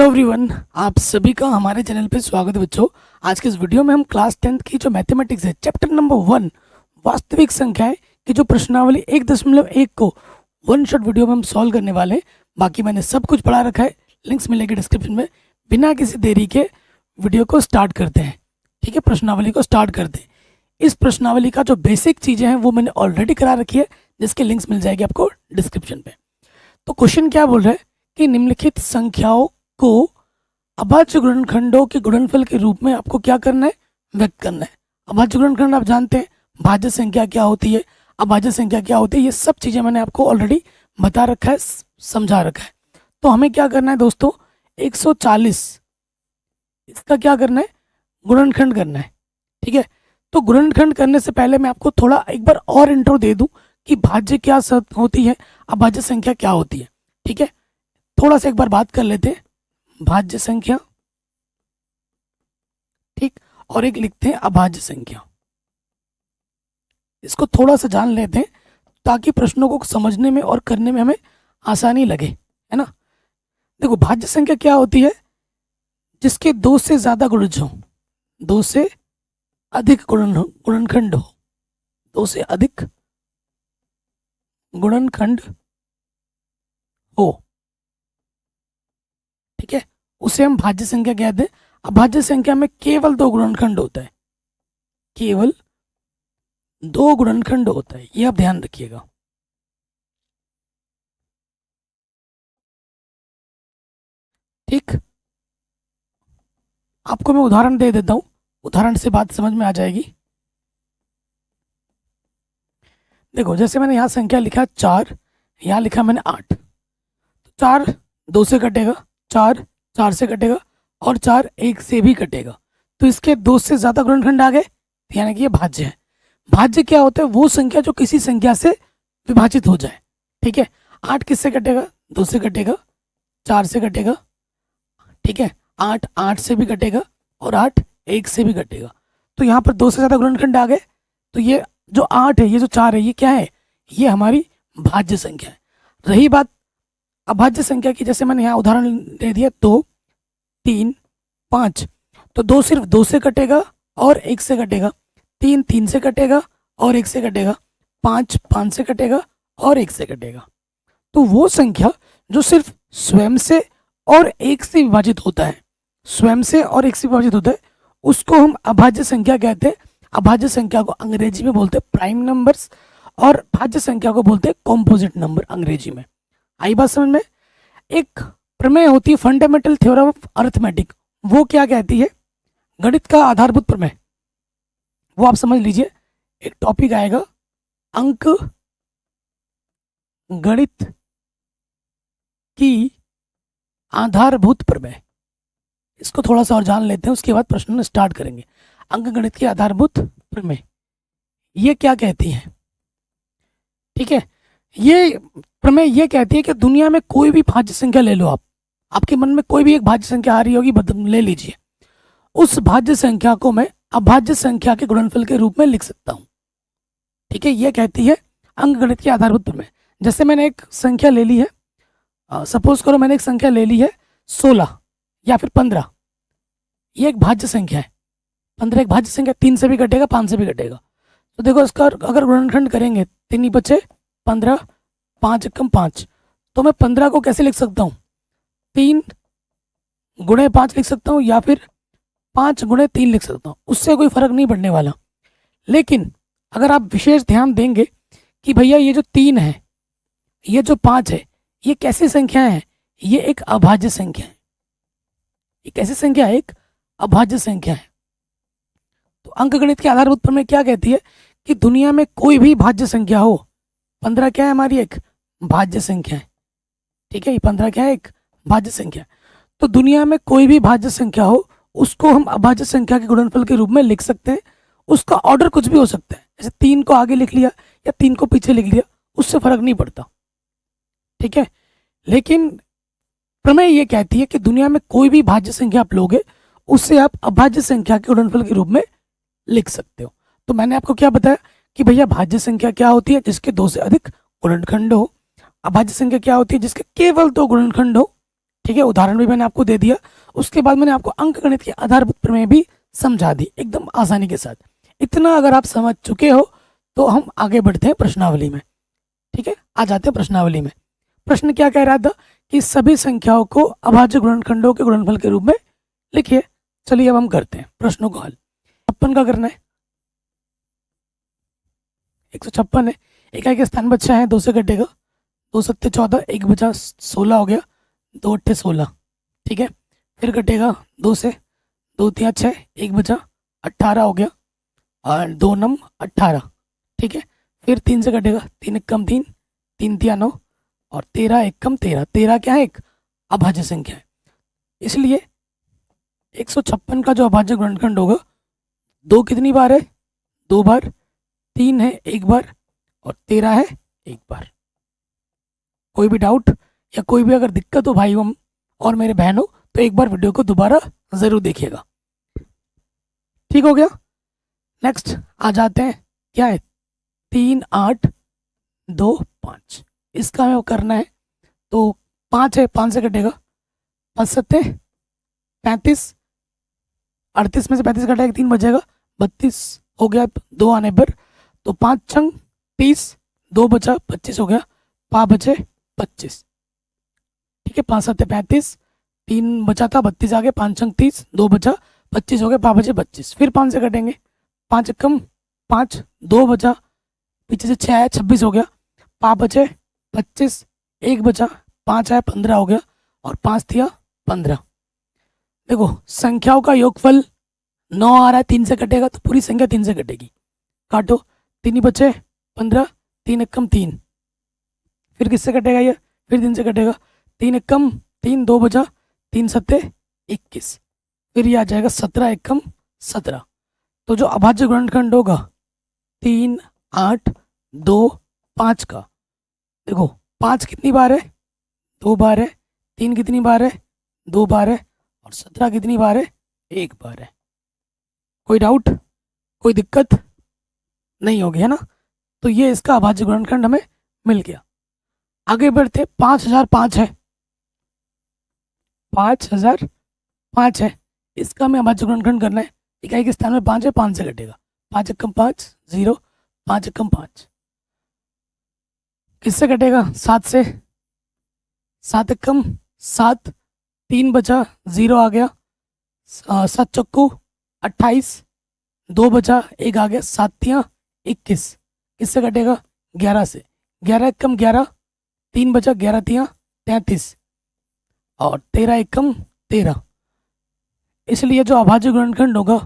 Everyone, आप सभी का हमारे चैनल पे स्वागत है बच्चों। आज के इस वीडियो में हम क्लास 10th की जो मैथमेटिक्स है चैप्टर नंबर 1 वास्तविक संख्याएं की जो प्रश्नावली 1.1 को वन शॉट वीडियो में हम सॉल्व करने वाले हैं। बाकी मैंने सब कुछ पढ़ा रखा है, लिंक्स मिलेंगे डिस्क्रिप्शन में। बिना किसी देरी के वीडियो को स्टार्ट करते हैं। ठीक है, प्रश्नावली को स्टार्ट करते हैं। इस प्रश्नावली का जो बेसिक चीज़ें हैं वो मैंने ऑलरेडी करा रखी है, जिसके लिंक्स मिल जाएगी आपको डिस्क्रिप्शन पे। तो क्वेश्चन क्या बोल रहा है कि निम्नलिखित संख्याओं को अभाज्य गुणनखंडों के गुणनफल के रूप में आपको क्या करना है, व्यक्त करना है। अभाज्य गुणनखंड आप जानते हैं, भाज्य संख्या क्या होती है, अभाज्य संख्या क्या होती है, ये सब चीज़ें मैंने आपको ऑलरेडी बता रखा है, समझा रखा है। तो हमें क्या करना है दोस्तों, 140 इसका क्या करना है, गुणनखंड करना है। ठीक है, तो गुणनखंड करने से पहले मैं आपको थोड़ा एक बार और इंट्रो दे दूं कि भाज्य क्या होती है, अभाज्य संख्या क्या होती है। ठीक है, थोड़ा सा एक बार बात कर लेते हैं, भाज्य संख्या, ठीक, और एक लिखते हैं अभाज्य संख्या। इसको थोड़ा सा जान लेते हैं ताकि प्रश्नों को समझने में और करने में हमें आसानी लगे, है ना। देखो, भाज्य संख्या क्या होती है, जिसके दो से ज्यादा गुणज हो, दो से अधिक गुणनखंड हो, दो से अधिक गुणनखंड हो। ठीक है, उसे हम भाज्य संख्या कहते हैं। अभाज्य संख्या में केवल दो गुणनखंड होता है, केवल दो गुणनखंड होता है, ये आप ध्यान रखिएगा। ठीक, आपको मैं उदाहरण दे देता हूं, उदाहरण से बात समझ में आ जाएगी। देखो, जैसे मैंने यहां संख्या लिखा 4, यहां लिखा मैंने 8। तो 4 2 से कटेगा, 4 4 से कटेगा और 4 1 से भी कटेगा। तो इसके दो से ज्यादा गुणनखंड आ गए, यानी कि ये भाज्य है। भाज्य क्या होता है, वो संख्या जो किसी संख्या से विभाजित हो जाए। ठीक है, 8 किससे कटेगा, 2 से कटेगा, 4 से कटेगा। ठीक है, 8 8 से भी कटेगा और 8 1 से भी कटेगा। तो यहाँ पर दो से ज्यादा गुणनखंड आ गए। तो ये जो 8 है, ये जो 4 है, ये क्या है, ये हमारी भाज्य संख्या है। रही बात अभाज्य संख्या की, जैसे मैंने यहाँ उदाहरण दे दिया 2 3 5, तो 2 सिर्फ 2 से कटेगा और 1 से कटेगा, 3 3 से कटेगा और 1 से कटेगा, 5 5 से कटेगा और 1 से कटेगा। तो वो संख्या जो सिर्फ स्वयं से और 1 से विभाजित होता है, स्वयं से और 1 से विभाजित होता है, उसको हम अभाज्य संख्या कहते हैं। अभाज्य संख्या को अंग्रेजी में बोलते हैं प्राइम नंबर्स, और भाज्य संख्या को बोलते हैं कॉम्पोजिट नंबर अंग्रेजी में। आई बात समझ में। एक प्रमेय होती है फंडामेंटल थ्योरम ऑफ अरिथमेटिक, वो क्या कहती है, गणित का आधारभूत प्रमेय। वो आप समझ लीजिए, एक टॉपिक आएगा अंक गणित की आधारभूत प्रमेय। इसको थोड़ा सा और जान लेते हैं, उसके बाद प्रश्न स्टार्ट करेंगे। अंक गणित की आधारभूत प्रमेय ये क्या कहती है। ठीक है, ये प्रमेय ये कहती है कि दुनिया में कोई भी भाज्य संख्या ले लो, आप आपके मन में कोई भी एक भाज्य संख्या आ रही होगी, ले लीजिए, उस भाज्य संख्या को मैं अभाज्य संख्या के गुणनफल के रूप में लिख सकता हूं। ठीक है, ये कहती है अंक गणित की आधारभूत प्रमेय। जैसे मैंने एक संख्या ले ली है, सपोज करो मैंने एक संख्या ले ली है 16 या फिर 15, ये एक भाज्य संख्या है। 15 एक भाज्य संख्या, 3 से भी कटेगा, 5 से भी कटेगा। तो देखो, इसका अगर गुणनखंड करेंगे, 3 ही बचे 15, 5 एकम 5, तो मैं 15 को कैसे लिख सकता हूँ, 3 गुणे 5 लिख सकता हूँ, या फिर 5 गुणे 3 लिख सकता हूँ, उससे कोई फर्क नहीं पड़ने वाला। लेकिन अगर आप विशेष ध्यान देंगे कि भैया ये जो 3 है, ये जो 5 है, ये कैसी संख्या है, ये एक अभाज्य संख्या है। ये कैसी संख्या है, एक अभाज्य संख्या है। तो अंकगणित के आधारभूत प्रमेय क्या कहती है कि दुनिया में कोई भी भाज्य संख्या हो, 15 क्या है, हमारी एक भाज्य संख्या है। ठीक है, ये 15 क्या है, एक भाज्य संख्या है। तो दुनिया में कोई भी भाज्य संख्या हो, उसको हम अभाज्य संख्या के गुणनफल के रूप में लिख सकते हैं। उसका ऑर्डर कुछ भी हो सकता है, जैसे 3 को आगे लिख लिया या 3 को पीछे लिख लिया, उससे फर्क नहीं पड़ता। ठीक है, लेकिन प्रमेय ये कहती है कि दुनिया में कोई भी भाज्य संख्या आप लोगे, उससे आप अभाज्य संख्या के गुणनफल के रूप में लिख सकते हो। तो मैंने आपको क्या बताया कि भैया भाज्य संख्या क्या होती है, जिसके 2 से अधिक गुणनखंड हो। अभाज्य संख्या क्या होती है, जिसके केवल 2 गुणनखंड हो। ठीक है, उदाहरण भी मैंने आपको दे दिया। उसके बाद मैंने आपको अंकगणित की आधारभूत प्रमेय भी समझा दी एकदम आसानी के साथ। इतना अगर आप समझ चुके हो तो हम आगे बढ़ते हैं प्रश्नावली में। ठीक है, आ जाते हैं प्रश्नावली में। प्रश्न क्या कह रहा था कि सभी संख्याओं को अभाज्य गुणनखंडों के गुणनफल के रूप में लिखिए। चलिए अब हम करते हैं प्रश्नों को हल। 56 का करना है, 156 है, इकाई के स्थान बचा है 2 से कटेगा, 2 सत्ते 14, 1 बचा 16 हो गया, 2 अट्ठे 16। ठीक है, फिर कटेगा 2 से, 2 तिया 6, 1 बचा 18 हो गया, और 2 नम 18। ठीक है, फिर 3 से कटेगा, 3 एक कम 3, 3 तिया 9, और 13 एक कम 13। 13 क्या है? एक अभाज्य संख्या है, इसलिए 156 का जो अभाज्य गुणनखंड होगा, 2 कितनी बार है? 2 बार, 3 है 1 बार, और 13 है 1 बार। कोई भी डाउट या कोई भी अगर दिक्कत हो भाइयों और मेरे बहनों, तो एक बार वीडियो को दोबारा ज़रूर देखिएगा। ठीक हो गया। नेक्स्ट आ जाते हैं, क्या है? 3 8 2 5, इसका हमें करना है। तो 5 है, 5 से कटेगा, 5 सत्ते 35, 38 में से 35 कटेगा, 3 बचेगा, 32 हो गया 2 आने पर। तो 5 छंग 30, 2 बचा 25 हो गया, 5 बचे 25। ठीक है, 5 सत्ते 35, 3 बचा था 32 आ गया, 5 छंग 30, 2 बचा 25 हो गया, 5 बचे 25। फिर 5 से कटेंगे, 5 कम 5, 2 बचा, पीछे से 6 आया 26 हो गया, 5 बचे 25, 1 बचा, 5 आया 15 हो गया, और 5 थिया 15। देखो संख्याओं का योगफल 9 आ रहा है, 3 से कटेगा तो पूरी संख्या 3 से कटेगी। काटो, 3 ही बचे 15, 3 एक कम 3। फिर किससे कटेगा ये? फिर 3 से कटेगा, 3 एक कम 3, 2 बचा, 3 सत्ते 21। फिर ये आ जाएगा 17 एक कम 17। तो जो अभाज्य गुणनखंड होगा 3 8 2 5 का, देखो 5 कितनी बार है? 2 बार है, 3 कितनी बार है? 2 बार है, और 17 कितनी बार है? 1 बार है। कोई डाउट, कोई दिक्कत नहीं होगी, है ना? तो ये इसका अभाज्य गुणनखंड हमें मिल गया। आगे बढ़ते, 5005 है, 5005 है, इसका हमें अभाज्य गुणनखंड करना है। इकाई के स्थान में 5 है, 5 से कटेगा, 5 एकम 5 0, 5 एकम 5। किससे कटेगा? 7 से, 7 एकम 7, 3 बचा 0 आ गया, 7 चक्कू 28, 2 बचा 1 आ गया, 7 तिया 21। किससे कटेगा? 11 से, 11 एकम 11, 3 बचा 11 तिया 33, और 13 एकम 13। इसलिए जो अभाज्य गुणनखंड होगा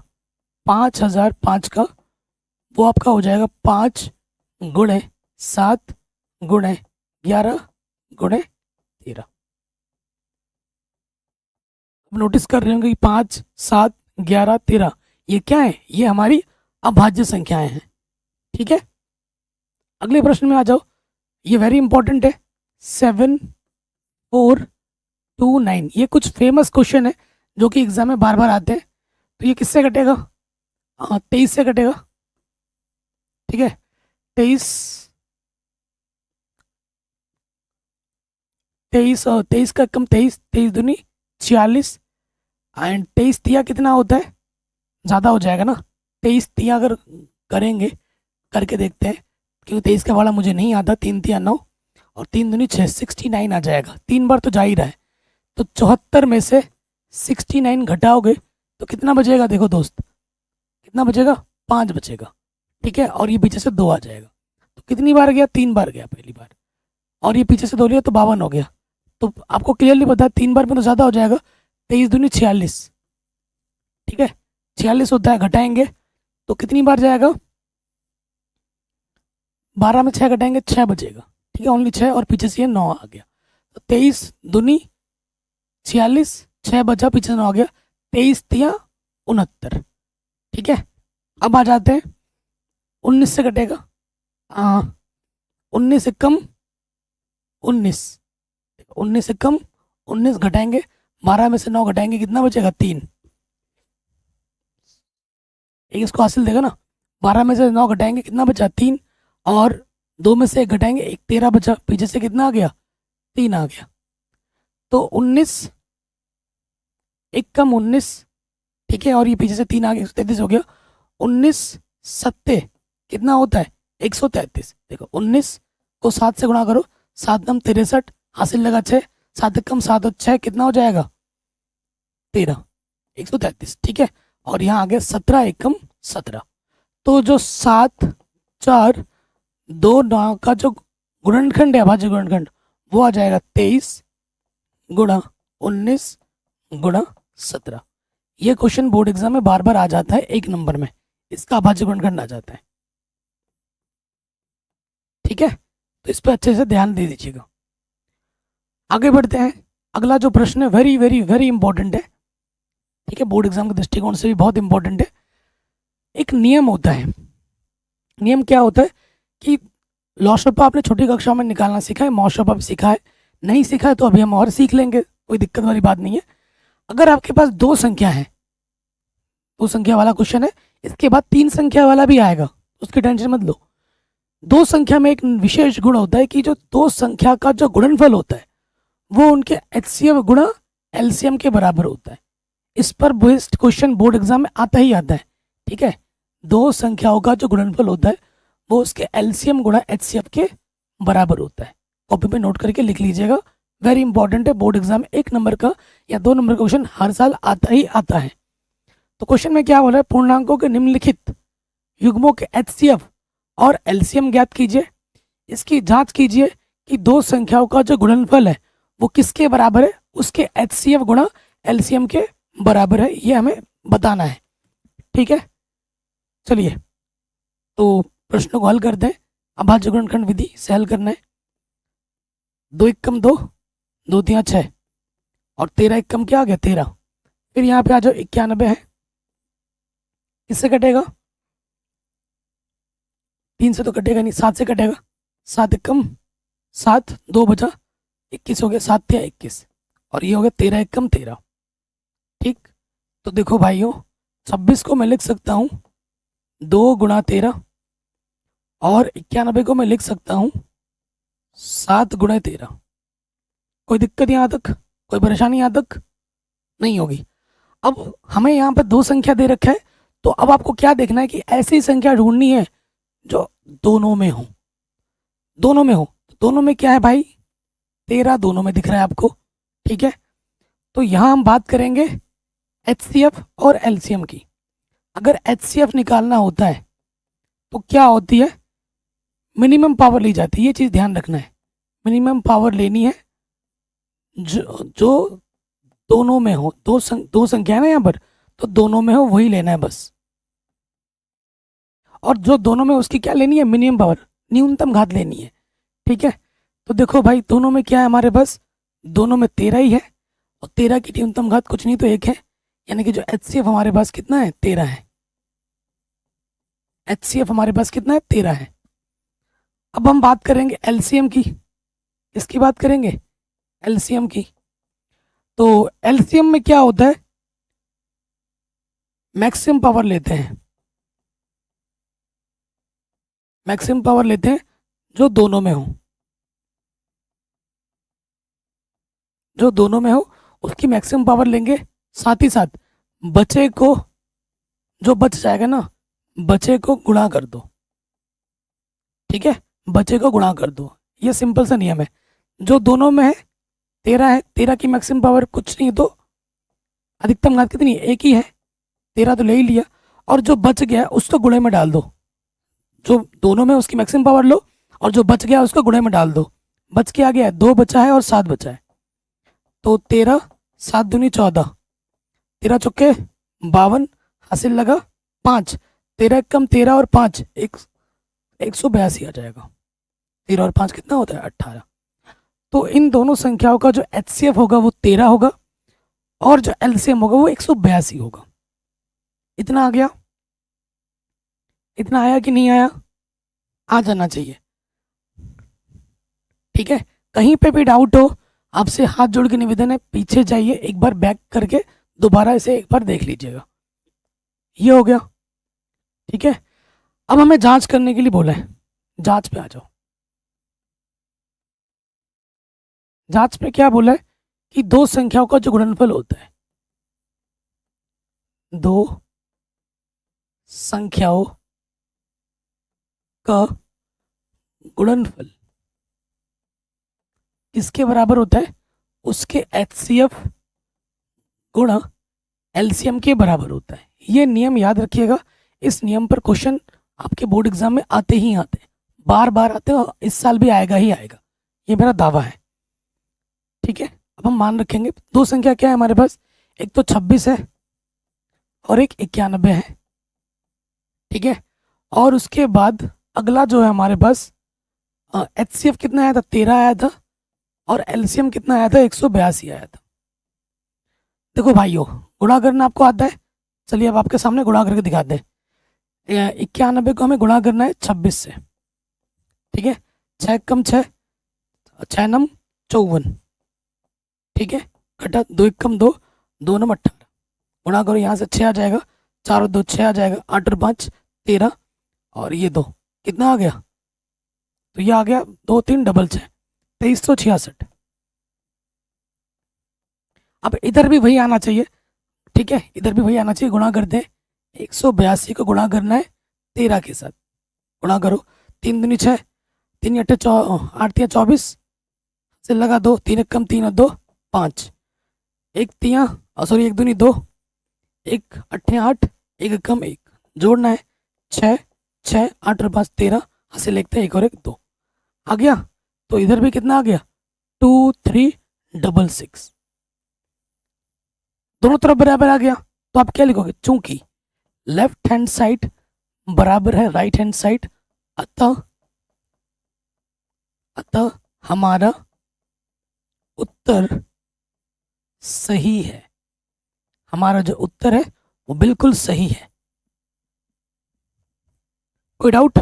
5005 का, वो आपका हो जाएगा 5 गुणे 7 गुणे 11 गुणे 13। अब नोटिस कर रहे होंगे कि 5 7 11 13 ये क्या है? ये हमारी अभाज्य संख्याएं हैं। ठीक है, अगले प्रश्न में आ जाओ। ये वेरी इंपॉर्टेंट है, 7429। ये कुछ फेमस क्वेश्चन है जो कि एग्जाम में बार बार आते हैं। तो ये किससे कटेगा? 23 से कटेगा। ठीक है, 23 का कम 23, 23 दूनी 46, एंड 23 तिया कितना होता है? ज़्यादा हो जाएगा ना। 23 तिया अगर करेंगे, करके देखते हैं, क्योंकि 23 का वाला मुझे नहीं आता। 3 तिया 9, और 3 दूनी 6, 69 आ जाएगा। 3 बार तो जा ही रहा है, तो 74 में से 69 घटाओगे तो कितना बचेगा? देखो दोस्त, कितना बचेगा? 5 बचेगा। ठीक है, और ये पीछे से 2 आ जाएगा, तो कितनी बार गया? 3 बार गया पहली बार, और ये पीछे से 2 लिया तो 52 हो गया। तो आपको क्लियरली पता है 3 बार में तो ज़्यादा हो जाएगा। 23 दूनी 46, ठीक है, 46 होता है, घटाएंगे तो कितनी बार जाएगा? 12 में 6 घटाएंगे 6 बचेगा। ठीक है, ओनली 6, और पीछे से ये 9 आ गया। तो 23 दूनी 46, 6 बचा, पीछे से 9 आ गया, 23 तिया 69। ठीक है, अब आ जाते हैं 19 से कटेगा। 19 से कम 19, 19 से कम 19 घटाएंगे, 12 में से 9 घटाएंगे, कितना बचेगा? 3। एक इसको हासिल देगा ना। 12 में से 9 घटाएंगे, कितना बचा? 3, और 2 में से 1 घटाएंगे, 1 13 बचा, पीछे से कितना आ गया? 3 आ गया। तो 19 एक कम 19, ठीक है, और ये पीछे से 3 आगे 133 हो गया। 19 सत्ते कितना होता है 133। देखो 19 को 7 से गुणा करो, 7 दम 63, हासिल लगा 6, 7 कम 7 और 6 कितना हो जाएगा 13, 133, ठीक है। और यहाँ आ गया 17 एकम 17। तो जो 7 4 2 9 का जो गुणनखंड है, अभाज्य गुणनखंड, वो आ जाएगा 23 गुणा 19 गुणा 17। ये क्वेश्चन बोर्ड एग्जाम में बार बार आ जाता है, 1 नंबर में इसका अभाज्य गुणनखंड आ जाता है, ठीक है। तो इस पर अच्छे से ध्यान दे दीजिएगा। आगे बढ़ते हैं। अगला जो प्रश्न है वेरी वेरी वेरी इंपॉर्टेंट है, ठीक है, बोर्ड एग्जाम के दृष्टिकोण से भी बहुत इंपॉर्टेंट है। एक नियम होता है, नियम क्या होता है कि लॉशरपा आपने छोटी कक्षा में निकालना सीखा है, मौशरपा भी सीखा है, नहीं सीखा है तो अभी हम और सीख लेंगे, कोई दिक्कत वाली बात नहीं है। अगर आपके पास 2 संख्या है, 2 संख्या वाला क्वेश्चन है, इसके बाद 3 संख्या वाला भी आएगा, उसकी टेंशन मत लो। 2 संख्या में एक विशेष गुण होता है कि जो 2 संख्या का जो गुणनफल होता है वो उनके एचसीएफ गुणा एलसीएम के बराबर होता है। इस पर बेस्ड क्वेश्चन बोर्ड एग्जाम में आता ही आता है, ठीक है। 2 संख्याओं का जो गुणनफल होता है वो उसके एलसीएम गुणा एचसीएफ के बराबर होता है। कॉपी पे नोट करके लिख लीजिएगा, वेरी इंपॉर्टेंट है। बोर्ड एग्जाम में 1 नंबर का या 2 नंबर का क्वेश्चन हर साल आता ही आता है। तो क्वेश्चन में क्या बोला है, पूर्णांकों के निम्नलिखित युग्मों के एचसीएफ और एलसीएम ज्ञात कीजिए। इसकी जांच कीजिए कि 2 संख्याओं का जो गुणनफल है वो किसके बराबर है, उसके एचसीएफ गुणा एलसीएम के बराबर है, ये हमें बताना है, ठीक है। चलिए तो प्रश्न को हल करते हैं। अभाज्य गुणनखंड विधि से हल करना है। 2 एकम 2, 2 3 6 और 13 एकम क्या आ गया 13। फिर यहाँ पे आ जाओ 91 है, किससे कटेगा 3 से तो कटेगा नहीं, 7 से कटेगा। 7 एकम 7, 2 बचा 21 हो गया, 7 थे 21 और ये हो गया 13 एकम 13, ठीक। तो देखो भाइयों 26 को मैं लिख सकता हूँ 2 गुणा 13 और 91 को मैं लिख सकता हूँ 7 गुणा 13। कोई दिक्कत यहाँ तक, कोई परेशानी यहाँ तक नहीं होगी। अब हमें यहाँ पर 2 संख्या दे रखा है, तो अब आपको क्या देखना है कि ऐसी संख्या ढूंढनी है जो दोनों में हो, दोनों में हो। दोनों में क्या है भाई 13 दोनों में दिख रहा है आपको, ठीक है। तो यहाँ हम बात करेंगे एचसीएफ और एलसीएम की। अगर एचसीएफ निकालना होता है तो क्या होती है, मिनिमम पावर ली जाती है, ये चीज़ ध्यान रखना है। मिनिमम पावर लेनी है जो दोनों में हो, दो संख्या है ना यहाँ पर, तो दोनों में हो वही लेना है बस। और जो दोनों में उसकी क्या लेनी है, मिनिमम पावर, न्यूनतम घात लेनी है, ठीक है। तो देखो भाई दोनों में क्या है हमारे पास, दोनों में 13 ही है और 13 की न्यूनतम घात कुछ नहीं तो 1 है, यानी कि जो एचसीएफ हमारे पास कितना है 13 है। एचसीएफ हमारे पास कितना है 13 है। अब हम बात करेंगे एलसीएम की। किसकी बात करेंगे, एलसीएम की। तो एलसीएम में क्या होता है, मैक्सिमम पावर लेते हैं, मैक्सिमम पावर लेते हैं जो दोनों में हो, जो दोनों में हो उसकी मैक्सिमम पावर लेंगे। साथ ही साथ बचे को, जो बच जाएगा ना, बचे को गुणा कर दो, ठीक है, बचे को गुणा कर दो। ये सिंपल सा नियम है। जो दोनों में है 13 है, 13 की मैक्सिमम पावर कुछ नहीं तो अधिकतम घात कितनी है, 1 ही है, 13 तो ले ही लिया। और जो बच गया उसको गुणे में डाल दो, जो दोनों में उसकी मैक्सिमम पावर लो और जो बच गया उसको गुणे में डाल दो। बच के आ गया 2 बचा है और 7 बचा है, तो 13 7 दूनी 14, 13 चौके 52, हासिल लगा 5, 13 कम 13 और 5 182 आ जाएगा। 13 और 5 कितना होता है 18। तो इन दोनों संख्याओं का जो एचसीएफ होगा वो 13 होगा और जो एलसीएम होगा वो 182 होगा। इतना आ गया, इतना आया कि नहीं आया, आ जाना चाहिए, ठीक है। कहीं पे भी डाउट हो आपसे हाथ जोड़ के निवेदन है, पीछे जाइए एक बार बैक करके दोबारा इसे एक बार देख लीजिएगा। ये हो गया, ठीक है। अब हमें जांच करने के लिए बोला है, जांच पे आ जाओ। जांच पे क्या बोला है कि दो संख्याओं का जो गुणनफल होता है, दो संख्याओं का गुणनफल किसके बराबर होता है, उसके एचसीएफ गुणा एलसीएम के बराबर होता है। ये नियम याद रखिएगा, इस नियम पर क्वेश्चन आपके बोर्ड एग्जाम में आते ही आते हैं, बार बार आते हैं, और इस साल भी आएगा ही आएगा, ये मेरा दावा है। ठीक है, अब हम मान रखेंगे दो संख्या क्या है हमारे पास, एक तो 26 है और एक 91 है। ठीक है, और उसके बाद अगला जो है हमारे पास एचसीएफ कितना आया था, 13 आया था, और एलसीएम कितना आया था, 182 आया था। देखो भाइयों, गुणा करना आपको आता है, चलिए अब आपके सामने गुणा करके दिखाते हैं। 91 को हमें गुणा करना है 26 से। ठीक है, 6 कम 6, 6 नम 54। ठीक है, घटा 2 1 कम 2, 2 नम 18। गुणा करो, यहाँ से 6 आ जाएगा, 4 और 2 6 आ जाएगा, 8 और 5 13, और ये 2 कितना आ गया, तो ये आ गया 2 3 डबल 6, 2366। अब इधर भी वही आना चाहिए। ठीक है, इधर भी वही आना चाहिए, गुणा कर दें, 182 को गुणा करना है 13 के साथ। गुणा करो, 3 दूनी 6, 3 8 8 24 से लगा 2, 3 1 कम 3 और 2 5, 1 3 सॉरी 1 दूनी 2, 1 8 8, 1 कम 1, जोड़ना है 6 6 8 और 5 13, से लिखते हैं 1 और 1 2 आ गया। तो इधर भी कितना आ गया, 2 3 6 दोनों तरफ बराबर आ गया। तो आप क्या लिखोगे, चूंकि लेफ्ट हैंड साइड बराबर है राइट हैंड साइड, अतः अतः हमारा उत्तर सही है। हमारा जो उत्तर है वो बिल्कुल सही है। कोई डाउट,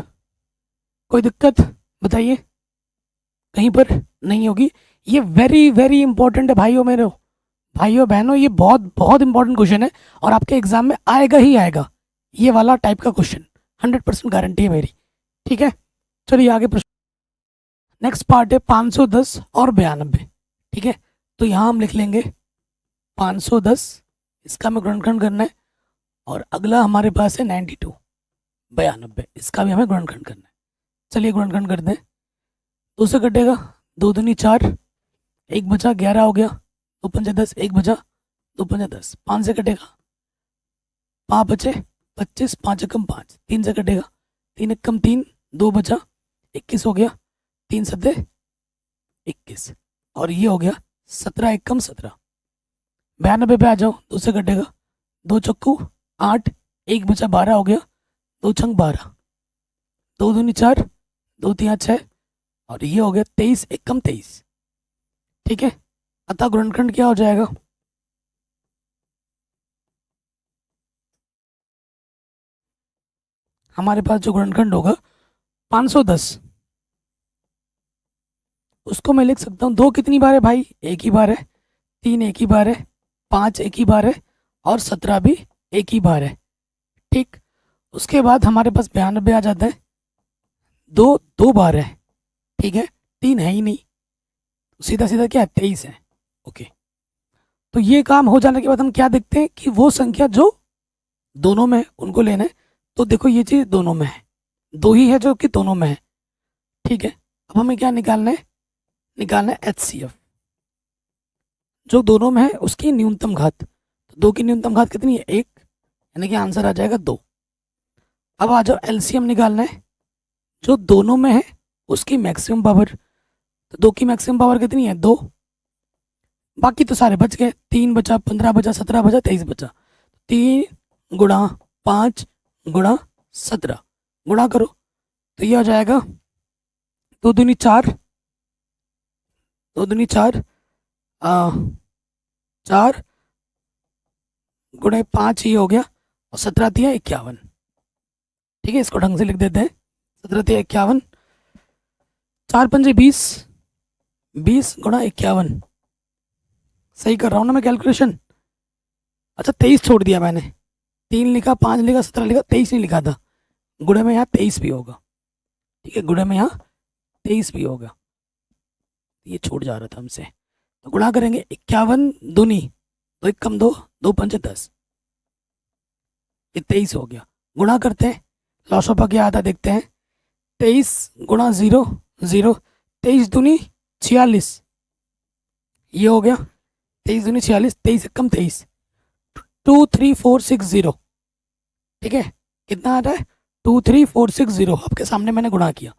कोई दिक्कत बताइए, कहीं पर नहीं होगी। ये वेरी वेरी इंपॉर्टेंट है भाइयों मेरे, भाइयों बहनों, ये बहुत बहुत इंपॉर्टेंट क्वेश्चन है और आपके एग्जाम में आएगा ही आएगा, ये वाला टाइप का क्वेश्चन 100% गारंटी है मेरी। ठीक है, चलिए आगे प्रश्न। नेक्स्ट पार्ट है 510 और 92। ठीक है, तो यहाँ हम लिख लेंगे 510, इसका हमें गुणनखंड करना है, और अगला हमारे पास है 92 92, इसका भी हमें गुणनखंड करना है। चलिए गुणनखंड कर दें, 2 से कटेगा, 2 दूनी 4, 1 बचा 11 हो गया, 2 पंजे 10, 1 बचा 2 पंजे 10, 5 से कटेगा 5 बचे 25, 5 एकम 5, 3 से कटेगा 3 एकम 3, 2 बचा 21 हो गया, 3 सत्ते 21, और ये हो गया 17 एकम 17। 92 पे आ जाओ, 2 से कटेगा, 2 चक्कू 8, 1 बचा 12 हो गया, 2 छंग 12, 2 दूनी 4, 2 3 6, और ये हो गया 23 एकम 23। ठीक है, अतः गुणनखंड क्या हो जाएगा, हमारे पास जो गुणनखंड होगा 510, उसको मैं लिख सकता हूँ, 2 कितनी बार है भाई, एक ही बार है, 3 एक ही बार है, 5 एक ही बार है, और 17 भी एक ही बार है। ठीक, उसके बाद हमारे पास 92 आ जाता है, 2 बार है। ठीक है, 3 है ही नहीं, सीधा सीधा क्या है 23 है। ओके, तो ये काम हो जाने के बाद हम क्या देखते हैं कि वो संख्या जो दोनों में है उनको लेना है। तो देखो ये चीज़ दोनों में है, 2 ही है जो कि दोनों में है। ठीक है, अब हमें क्या निकालना है, निकालना है एचसीएफ, जो दोनों में है उसकी न्यूनतम घात। तो 2 की न्यूनतम घात कितनी है, 1, यानी कि आंसर आ जाएगा 2। अब आ जाओ एलसीएम निकालना है, जो दोनों में है उसकी मैक्सिमम पावर। तो 2 की मैक्सिमम पावर कितनी है, 2, बाकी तो सारे बच गए, 3 बचा, 15 बचा, 17 बचा, 23 बचा। 3 गुणा 5 गुणा 17 गुणा करो, तो ये हो जाएगा 2 दूनी 4, 2 दूनी 4, 4 गुणे 5 ही हो गया, और 17 दिया 51। ठीक है, इसको ढंग से लिख देते हैं, 17 दिया 51, 4 पंजे 20, 20 गुणा 51, सही कर रहा हूँ ना मैं कैलकुलेशन। अच्छा 23 छोड़ दिया मैंने, 3 लिखा, 5 लिखा, 17 लिखा, 23 नहीं लिखा था, गुणे में यहाँ 23 भी होगा। ठीक है, गुणे में यहाँ 23 भी होगा, ये छूट जा रहा था हमसे। तो गुणा करेंगे 51 दूनी, तो एक कम दो, दो पंचे 10, ये 23 हो गया। गुणा करते हैं, लॉसोपा क्या आता देखते हैं। 23 गुणा 0 0, 23 दूनी 46, ये हो गया। 23 दूनी 46, 23 एक कम 23, 23460, ठीक है। कितना आ रहा है? 23460, आपके सामने मैंने गुणा किया।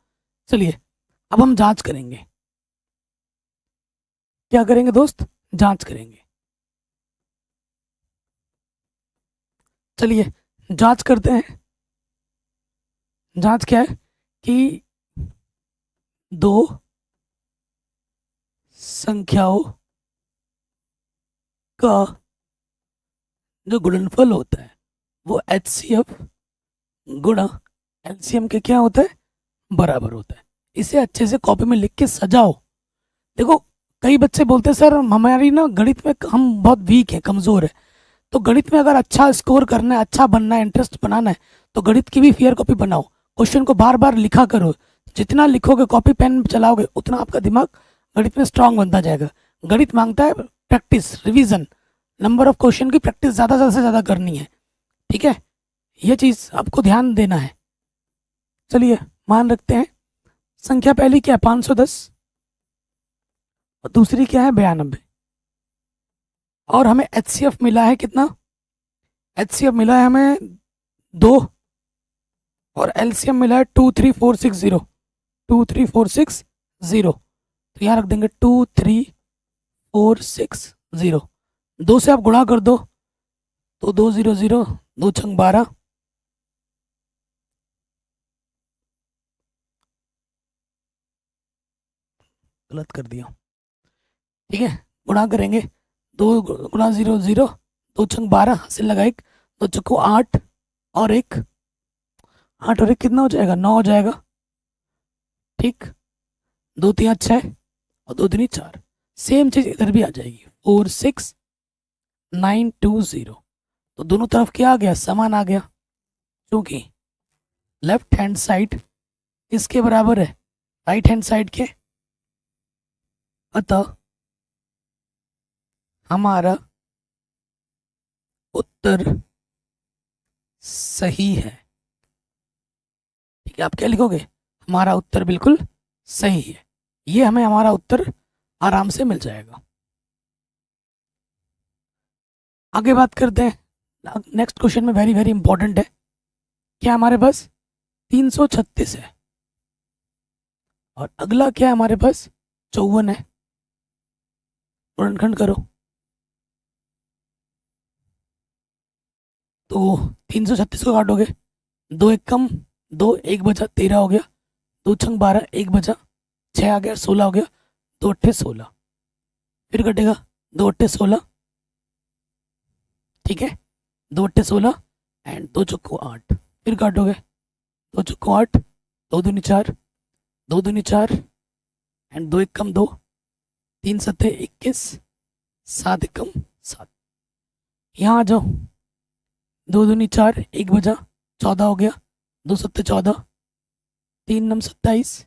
चलिए अब हम जांच करेंगे। क्या करेंगे दोस्त? जांच करेंगे। चलिए जांच करते हैं। जांच क्या है कि दो संख्याओं का जो गुणनफल होता है वो HCF गुणा LCM के क्या होता है? बराबर होता है। इसे अच्छे से कॉपी में लिख के सजाओ। देखो कई बच्चे बोलते हैं सर हमारी ना गणित में हम बहुत वीक है, कमज़ोर है। तो गणित में अगर अच्छा स्कोर करना है, अच्छा बनना है, इंटरेस्ट बनाना है, तो गणित की भी फेयर कॉपी बनाओ। क्वेश्चन को बार बार लिखा करो। जितना लिखोगे, कॉपी पेन चलाओगे, उतना आपका दिमाग गणित में स्ट्रांग बनता जाएगा। गणित मांगता है practice, revision, number of question की प्रैक्टिस ज़्यादा से ज़्यादा करनी है, ठीक है। ये चीज़ आपको ध्यान देना है। चलिए मान रखते हैं संख्या पहली क्या है? 510, और दूसरी क्या है? 92। और हमें HCF मिला है कितना? HCF मिला है हमें 2, और LCM मिला है 23460, 23460। तो यहाँ रख देंगे 23460। 2 से आप गुणा कर दो तो 200, 2 छंग 12, गलत कर दिया, ठीक है। गुणा करेंगे, 2 गुणा 0 0, 2 छंग 12, हासिल लगा 1, 2 चक्को 8 और 1, 8 और 1 कितना हो जाएगा? 9 हो जाएगा, ठीक। 2 3 6 और 2 3 4। सेम चीज़ इधर भी आ जाएगी, 46920। तो दोनों तरफ क्या आ गया? समान आ गया, क्योंकि लेफ्ट हैंड साइड किसके बराबर है? राइट हैंड साइड के। अतः हमारा उत्तर सही है, ठीक है। आप क्या लिखोगे? हमारा उत्तर बिल्कुल सही है। ये हमें हमारा उत्तर आराम से मिल जाएगा। आगे बात करते हैं। नेक्स्ट क्वेश्चन में वेरी वेरी इंपॉर्टेंट है। क्या हमारे पास 336 है, और अगला क्या है हमारे पास? 54 है। गुणनखंड करो तो 336 को काटोगे, 2 एक कम 2, 1 बचा 13 हो गया, 2 छंग 12, 1 बचा 6 आ गया, 16 हो गया, 2 अट्ठे 16। फिर कटेगा 2 अट्ठे 16, ठीक है। 2 अट्ठे 16 एंड 2 चौको 8। फिर काटोगे, 2 चौको 8, 2 दूनी 4, 2 दूनी 4 एंड 2 एक कम 2, 3 सत्ते 21, 7 एक कम 7। यहाँ आ जाओ, 2 दूनी 4, 1 बचा 14 हो गया, 2 सत्ते 14, 3 नम 27,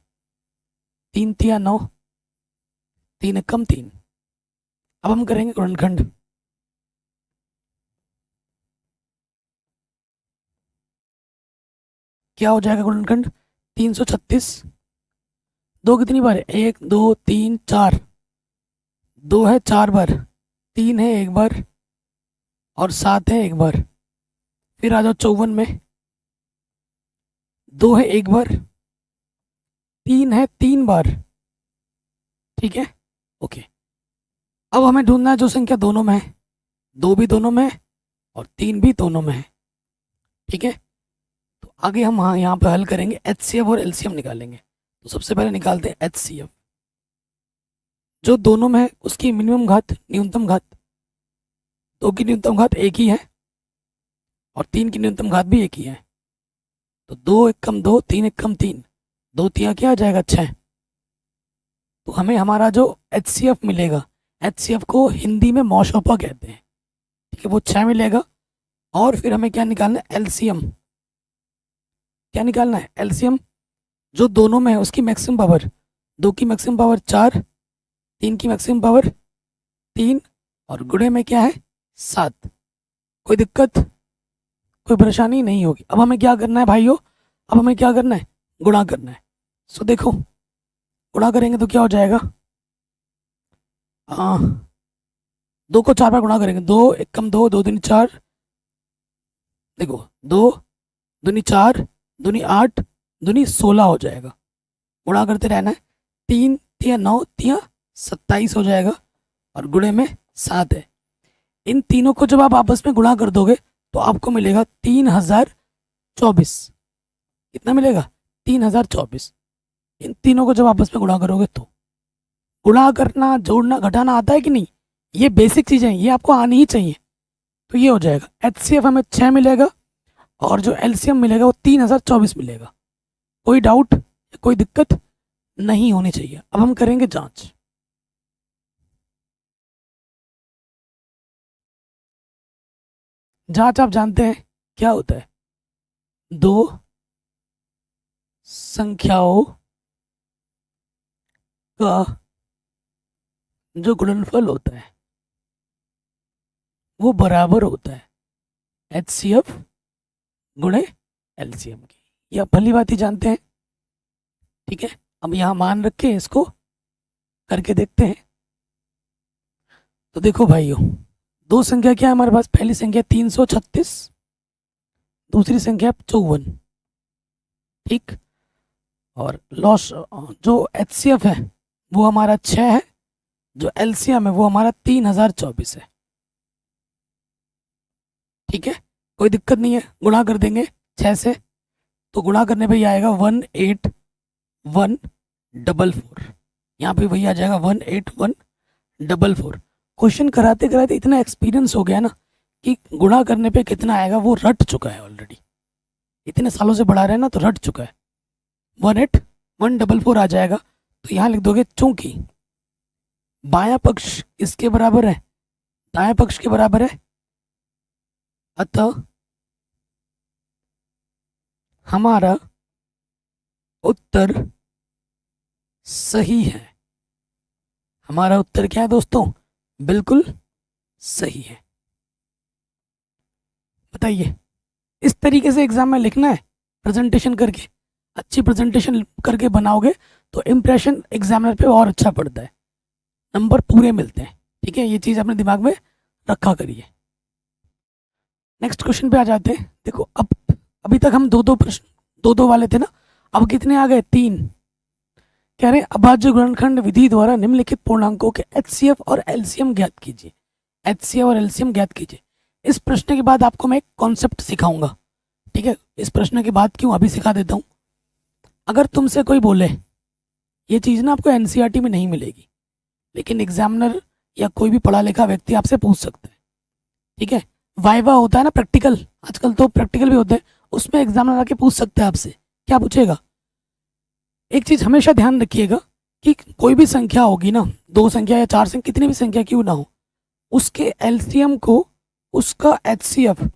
3 तिया 9, 3 एक कम 3। अब हम करेंगे गुणनखंड। क्या हो जाएगा गुणनखंड? 336, 2 कितनी बार है? 1 2 3 4, 2 है 4 बार, 3 है 1 बार, और 7 है 1 बार। फिर आ जाओ 54 में, 2 है 1 बार, 3 है 3 बार, ठीक है। ओके, अब हमें ढूंढना है जो संख्या दोनों में है। 2 भी दोनों में है और 3 भी दोनों में है, ठीक है। तो आगे हम यहाँ पे हल करेंगे, HCF और LCM निकालेंगे। तो सबसे पहले निकालते हैं HCF। जो दोनों में है उसकी मिनिमम घात, न्यूनतम घात, 2 की न्यूनतम घात एक ही है और 3 की न्यूनतम घात भी एक ही है। तो 2 एक कम 2, 3 एक कम 3, 2 तिया क्या आ जाएगा? 6। तो हमें हमारा जो HCF मिलेगा, HCF को हिंदी में मौशोपा कहते हैं, ठीक है, वो 6 मिलेगा। और फिर हमें क्या निकालना है? LCM। क्या निकालना है? LCM। जो दोनों में है उसकी मैक्सिमम पावर, 2 की मैक्सिमम पावर 4, 3 की मैक्सिमम पावर 3 और गुणे में क्या है 7। कोई दिक्कत, कोई परेशानी नहीं होगी। अब हमें क्या करना है भाइयों, अब हमें क्या करना है, गुणा करना है। सो देखो गुणा करेंगे तो क्या हो जाएगा, 2 को 4 बार गुणा करेंगे, 2 एकम 2, 2 दूनी 4, देखो 2 दूनी 4, दूनी 8, दूनी 16 हो जाएगा। गुणा करते रहना है, 3 तिया 9, तिया 27 हो जाएगा और गुणे में 7 है। इन तीनों को जब आप आपस में गुणा कर दोगे तो आपको मिलेगा 3024। कितना मिलेगा 3024। इन तीनों को जब आपस में गुणा करोगे तो गुणा करना, जोड़ना, घटाना आता है कि नहीं, ये बेसिक चीज़ें हैं, ये आपको आनी ही चाहिए। तो ये हो जाएगा HCF हमें 6 मिलेगा और जो LCM मिलेगा वो 3024 मिलेगा। कोई डाउट, कोई दिक्कत नहीं होनी चाहिए। अब हम करेंगे जांच। जांच आप जानते हैं क्या होता है, दो संख्याओं का जो गुणनफल होता है वो बराबर होता है HCF गुणे LCM की। यह भली बात ही जानते हैं, ठीक है। अब यहाँ मान रख के इसको करके देखते हैं। तो देखो भाइयों, दो संख्या क्या है हमारे पास, पहली संख्या 336, दूसरी संख्या 54, ठीक। और लॉस जो HCF है वो हमारा 6 है, जो LCM है वो हमारा 3024 है, ठीक है। कोई दिक्कत नहीं है, गुणा कर देंगे 6 से, तो गुणा करने पे ये आएगा 18144। यहाँ पे वही आ जाएगा 18144। क्वेश्चन कराते कराते इतना एक्सपीरियंस हो गया ना कि गुणा करने पे कितना आएगा वो रट चुका है ऑलरेडी। इतने सालों से बढ़ा रहे हैं ना तो रट चुका है। 18144 आ जाएगा। तो यहाँ लिख दोगे चूंकि बायां पक्ष इसके बराबर है, दायां पक्ष के बराबर है, अतः हमारा उत्तर सही है। हमारा उत्तर क्या है दोस्तों, बिल्कुल सही है। बताइए, इस तरीके से एग्जाम में लिखना है, प्रेजेंटेशन करके, अच्छी प्रेजेंटेशन करके बनाओगे तो इम्प्रेशन एग्जामिनर पे और अच्छा पड़ता है, नंबर पूरे मिलते हैं, ठीक है। ये चीज़ अपने दिमाग में रखा करिए। नेक्स्ट क्वेश्चन पे आ जाते हैं। देखो अब अभी तक हम दो दो वाले थे ना, अब कितने आ गए, 3। कह रहे हैं अभाज्य गुणनखंड विधि द्वारा निम्नलिखित पूर्णांकों के HCF और LCM ज्ञात कीजिए। HCF और LCM ज्ञात कीजिए। इस प्रश्न के बाद आपको मैं एक कॉन्सेप्ट सिखाऊंगा, ठीक है। इस प्रश्न के बाद क्यों, अभी सिखा देता हूँ। अगर तुमसे कोई बोले, ये चीज़ ना आपको NCERT में नहीं मिलेगी, लेकिन एग्जामिनर या कोई भी पढ़ा लिखा व्यक्ति आपसे पूछ सकता है, ठीक है। वाइवा होता है ना, प्रैक्टिकल, आजकल तो प्रैक्टिकल भी होते हैं, उसमें एग्जामिनर आके पूछ सकता है आपसे। क्या पूछेगा, एक चीज़ हमेशा ध्यान रखिएगा कि कोई भी संख्या होगी ना, 2 संख्या या 4 संख्या, कितनी भी संख्या क्यों ना हो, उसके LCM को उसका HCF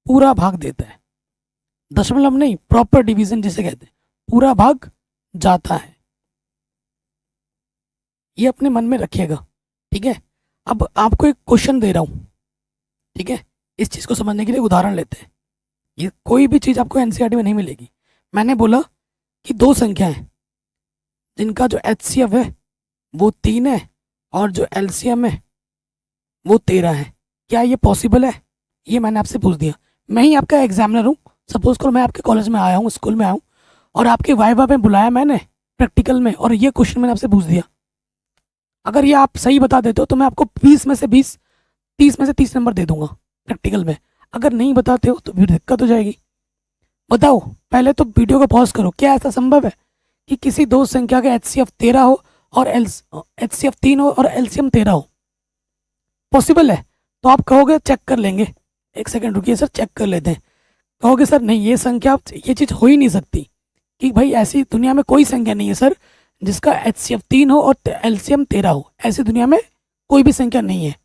पूरा भाग देता है। दशमलव नहीं, प्रॉपर डिवीजन जिसे कहते हैं, पूरा भाग जाता है। ये अपने मन में रखिएगा, ठीक है। अब आपको एक क्वेश्चन दे रहा हूँ, ठीक है। इस चीज़ को समझने के लिए उदाहरण लेते हैं। ये कोई भी चीज़ आपको NCERT में नहीं मिलेगी। मैंने बोला कि 2 संख्या है जिनका जो HCF है वो 3 है और जो LCM है वो 13 है। क्या ये पॉसिबल है, ये मैंने आपसे पूछ दिया। मैं ही आपका एग्जामिनर हूँ। सपोज करो मैं आपके कॉलेज में आया हूँ, स्कूल में आया हूँ, और आपके वाइवा में बुलाया मैंने प्रैक्टिकल में, और ये क्वेश्चन मैंने आपसे पूछ दिया। अगर ये आप सही बता देते हो तो मैं आपको 20 में से 20, 30 में से 30 नंबर दे दूंगा प्रैक्टिकल में। अगर नहीं बताते हो तो फिर दिक्कत हो जाएगी। बताओ, पहले तो वीडियो को पॉज करो, क्या ऐसा संभव है कि किसी 2 संख्या का HCF 13 हो और HCF 3 हो और LCM 13 हो? पॉसिबल है? तो आप कहोगे चेक कर लेंगे, एक सेकंड रुकिए सर, चेक कर लेते हैं। कहोगे सर नहीं, ये संख्या, ये चीज़ हो ही नहीं सकती, कि भाई ऐसी दुनिया में कोई संख्या नहीं है सर जिसका HCF 3 हो और LCM 13 हो। ऐसी दुनिया में कोई भी संख्या नहीं है,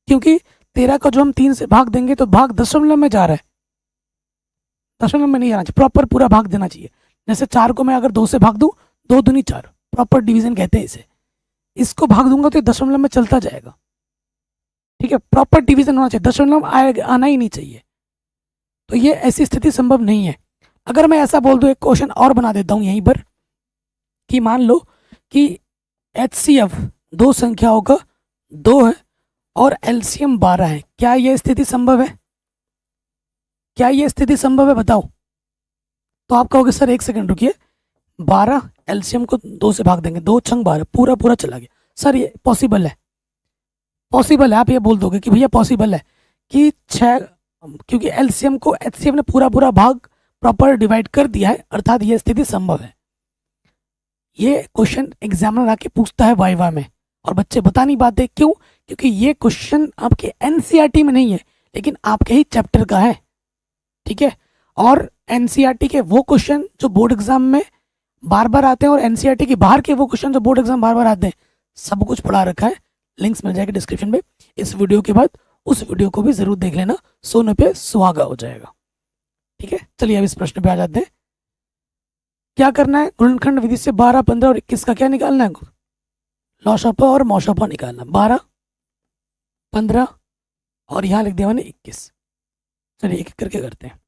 क्योंकि 13 का जो हम 3 से भाग देंगे तो भाग दशमलव में जा रहा है, दशमलव में नहीं जाना चाहिए, प्रॉपर पूरा भाग देना चाहिए। जैसे 4 को मैं अगर 2 से भाग दूं, 2 दूनी 4, प्रॉपर डिवीजन कहते हैं इसे। इसको भाग दूंगा तो ये दशमलव में चलता जाएगा, ठीक है, प्रॉपर डिवीजन होना चाहिए, दशमलव आना ही नहीं चाहिए। तो ये ऐसी स्थिति संभव नहीं है। अगर मैं ऐसा बोल दूं, एक क्वेश्चन और बना देता हूं यहीं पर, कि मान लो कि HCF दो संख्याओं का 2 है और LCM 12 है, क्या ये स्थिति संभव है? क्या ये स्थिति संभव है, बताओ। तो आप कहोगे सर एक सेकंड रुकिए, 12 LCM को 2 से भाग देंगे, 2 छंग 12, पूरा पूरा चला गया। सर ये पॉसिबल है, पॉसिबल है, आप ये बोल दोगे कि भैया पॉसिबल है कि 6, क्योंकि LCM को HCF ने पूरा पूरा भाग प्रॉपर डिवाइड कर दिया है, अर्थात ये स्थिति संभव है। ये क्वेश्चन एग्जामिनर आके पूछता है वाइवा में, और बच्चे बता नहीं पाते, क्यों? क्योंकि ये क्वेश्चन आपके NCERT में नहीं है, लेकिन आपके ही चैप्टर का है, ठीक है। और NCERT के वो क्वेश्चन जो बोर्ड एग्जाम में बार बार आते हैं, और NCERT के बाहर के वो क्वेश्चन जो बोर्ड एग्जाम बार बार आते हैं, सब कुछ पढ़ा रखा है, लिंक्स मिल जाएगा डिस्क्रिप्शन में। इस वीडियो के बाद उस वीडियो को भी जरूर देख लेना, सोने पे सुहागा हो जाएगा, ठीक है। चलिए अब इस प्रश्न पे आ जाते हैं। क्या करना है? गुणनखंड विधि से 12, 15 और 21 का क्या निकालना है? लॉशपा और मौशपा निकालना। 12, 15 और यहाँ लिख दिया मैंने 21। चलिए एक एक करके करते हैं।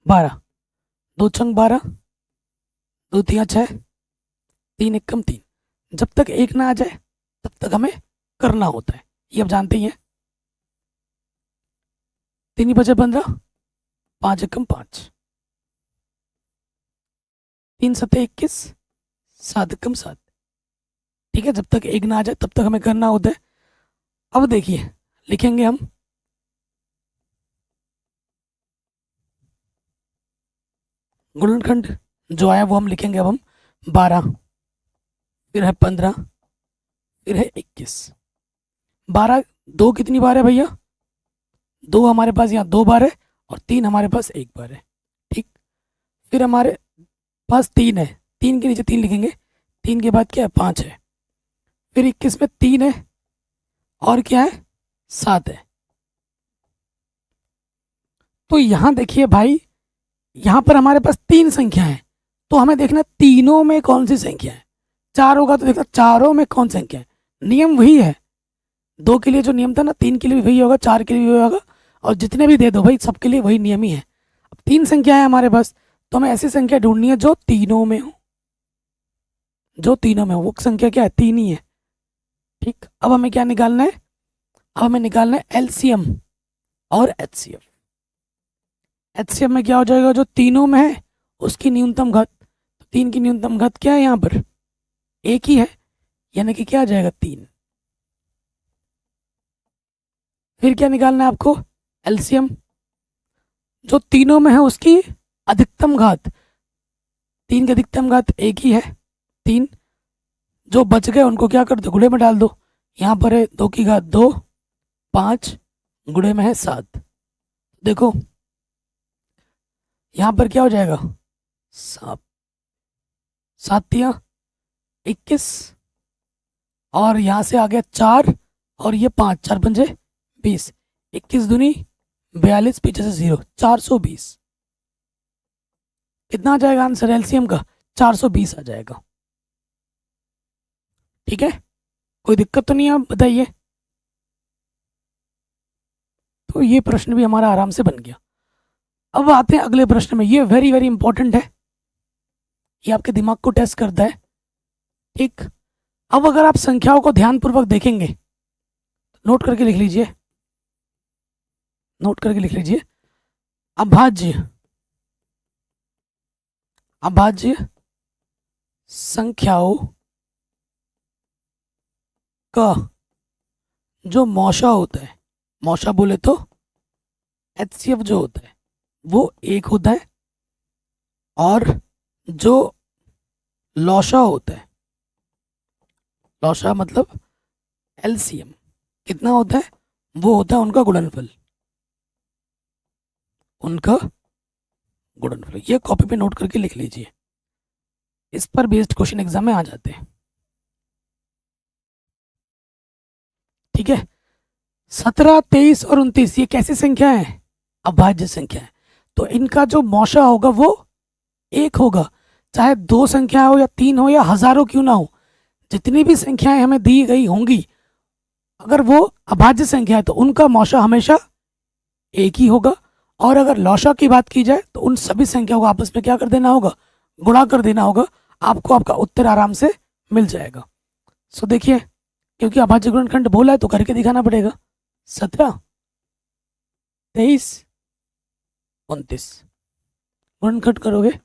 12, 2 छंग 12, 2 तिया 6, 3 एकम 3। जब तक एक ना आ जाए तब तक हमें करना होता है, ये आप जानते ही हैं। 3 बजे 15, 5 एकम 5, 3 सते 21, 7 एकम 7, ठीक है। जब तक एक ना आ जाए तब तक हमें करना होता है। अब देखिए, लिखेंगे हम गुणनखंड जो आया वो हम लिखेंगे। अब हम 12, फिर है 15, फिर है 21। 12, 2 कितनी बार है भैया? 2 हमारे पास यहाँ 2 बार है, और 3 हमारे पास 1 बार है, ठीक। फिर हमारे पास 3 है, 3 के नीचे 3 लिखेंगे, 3 के बाद क्या है? 5 है। फिर 21 में 3 है, और क्या है? 7 है। तो यहाँ देखिए भाई, यहाँ पर हमारे पास 3 संख्या है, तो हमें देखना तीनों में कौन सी संख्या है। 4 होगा तो देखना चारों में कौन संख्या है। नियम वही है, 2 के लिए जो नियम था ना, 3 के लिए भी वही होगा, 4 के लिए भी वही होगा, और जितने भी दे दो भाई सबके लिए वही नियम ही है। अब 3 संख्या है हमारे पास, तो हमें ऐसी संख्या ढूंढनी है जो तीनों में हो, जो तीनों में हो। वो संख्या क्या है? 3 ही है, ठीक। अब हमें क्या निकालना है? अब हमें निकालना है LCM और HCF। HCF में क्या हो जाएगा? जो तीनों में है उसकी न्यूनतम घात। 3 की न्यूनतम घात क्या है? यहाँ पर 1 ही है, यानी कि क्या आ जाएगा? 3। फिर क्या निकालना है आपको? LCM, जो तीनों में है उसकी अधिकतम घात। 3 की अधिकतम घात 1 ही है, 3। जो बच गए उनको क्या कर दो? गुणे में डाल दो। यहाँ पर है 2 की घात 2, 5, गुणे में है 7। देखो यहाँ पर क्या हो जाएगा? 7 तिया 21, और यहाँ से आ गया 4, और ये 5, 4 पंजे 20, 21 दूनी 42, पीछे से 0, 420। कितना आ जाएगा आंसर LCM का? 420 आ जाएगा, ठीक है। कोई दिक्कत तो नहीं है, आप बताइए। तो ये प्रश्न भी हमारा आराम से बन गया। अब आते हैं अगले प्रश्न में। ये वेरी वेरी इंपॉर्टेंट है, ये आपके दिमाग को टेस्ट करता है, ठीक। अब अगर आप संख्याओं को ध्यानपूर्वक देखेंगे, नोट करके लिख लीजिए, नोट करके लिख लीजिए। अभाज्य, अभाज्य संख्याओं का जो मौशा होता है, मौशा बोले तो HCF जो होता है वो 1 होता है, और जो लौशा होता है, लौशा मतलब LCM कितना होता है? वो होता है उनका गुणनफल, उनका गुणनफल। ये कॉपी पे नोट करके लिख लीजिए, इस पर बेस्ड क्वेश्चन एग्जाम में आ जाते हैं, ठीक है। 17, 23 और 29 ये कैसी संख्या है? अभाज्य संख्या है। तो इनका जो मौशा होगा वो 1 होगा, चाहे 2 संख्या हो या 3 हो या हजारों क्यों ना हो। जितनी भी संख्याएं हमें दी गई होंगी अगर वो अभाज्य संख्या है तो उनका मौशा हमेशा एक ही होगा, और अगर लौशा की बात की जाए तो उन सभी संख्याओं को आपस में क्या कर देना होगा, गुणा कर देना होगा। आपको आपका उत्तर आराम से मिल जाएगा। सो देखिए, क्योंकि अभाज्य गुणनखंड बोला है तो करके दिखाना पड़ेगा। 17, 23, 29 गुणनखंड करोगे,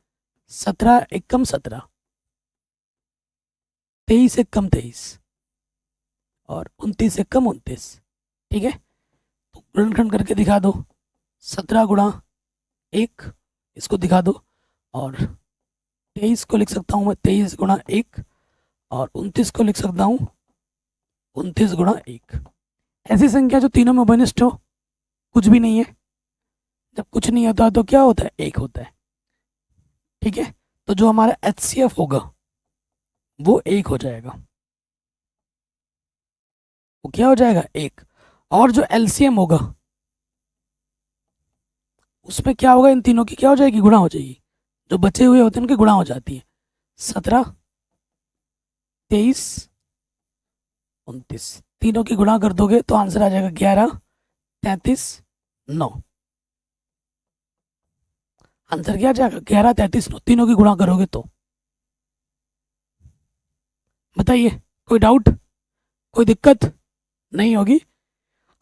17 एकम 17, 23 एकम 23 और 29 एकम 29। ठीक है, तो गुणनखंड करके दिखा दो। 17 गुणा 1 इसको दिखा दो, और 23 को लिख सकता हूँ मैं 23 गुणा 1, और 29 को लिख सकता हूँ 29 गुणा 1। ऐसी संख्या जो तीनों में उभयनिष्ठ हो, कुछ भी नहीं है। जब कुछ नहीं होता तो क्या होता है, एक होता है। ठीक है, तो जो हमारा HCF होगा वो एक हो जाएगा, वो क्या हो जाएगा, एक। और जो LCM होगा उसमें क्या होगा, इन तीनों की क्या हो जाएगी, गुणा हो जाएगी। जो बचे हुए होते हैं उनकी गुणा हो जाती है। 17, 23, 29 तीनों की गुणा कर दोगे तो आंसर आ जाएगा 11, 33, 9। आंसर क्या आ जाएगा, 11, 33, 9। तीनों की गुणा करोगे तो। बताइए, कोई डाउट, कोई दिक्कत नहीं होगी।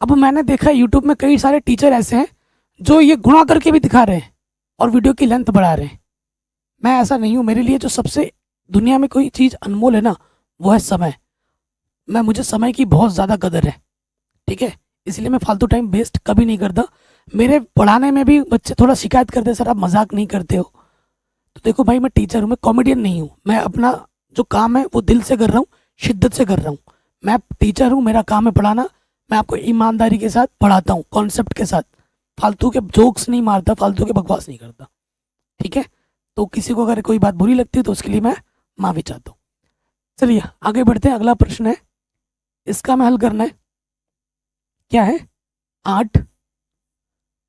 अब मैंने देखा यूट्यूब में कई सारे टीचर ऐसे हैं जो ये गुणा करके भी दिखा रहे हैं और वीडियो की लेंथ बढ़ा रहे हैं। मैं ऐसा नहीं हूँ। मेरे लिए जो सबसे दुनिया में कोई चीज़ अनमोल है ना, वो है समय। मुझे समय की बहुत ज़्यादा कदर है। ठीक है, इसलिए मैं फालतू टाइम वेस्ट कभी नहीं करता। मेरे पढ़ाने में भी बच्चे थोड़ा शिकायत करते हैं, सर आप मजाक नहीं करते हो। तो देखो भाई, मैं टीचर हूँ, मैं कॉमेडियन नहीं हूँ। मैं अपना जो काम है वो दिल से कर रहा हूँ, शिद्दत से कर रहा हूँ। मैं टीचर हूँ, मेरा काम है पढ़ाना। मैं आपको ईमानदारी के साथ पढ़ाता हूँ, कॉन्सेप्ट के साथ। फालतू के जोक्स नहीं मारता, फालतू के बकवास नहीं करता। ठीक है, तो किसी को अगर कोई बात बुरी लगती है तो उसके लिए मैं माफ़ी चाहता हूँ। चलिए आगे बढ़ते हैं। अगला प्रश्न है, इसका मैं हल करना है। क्या है, 8,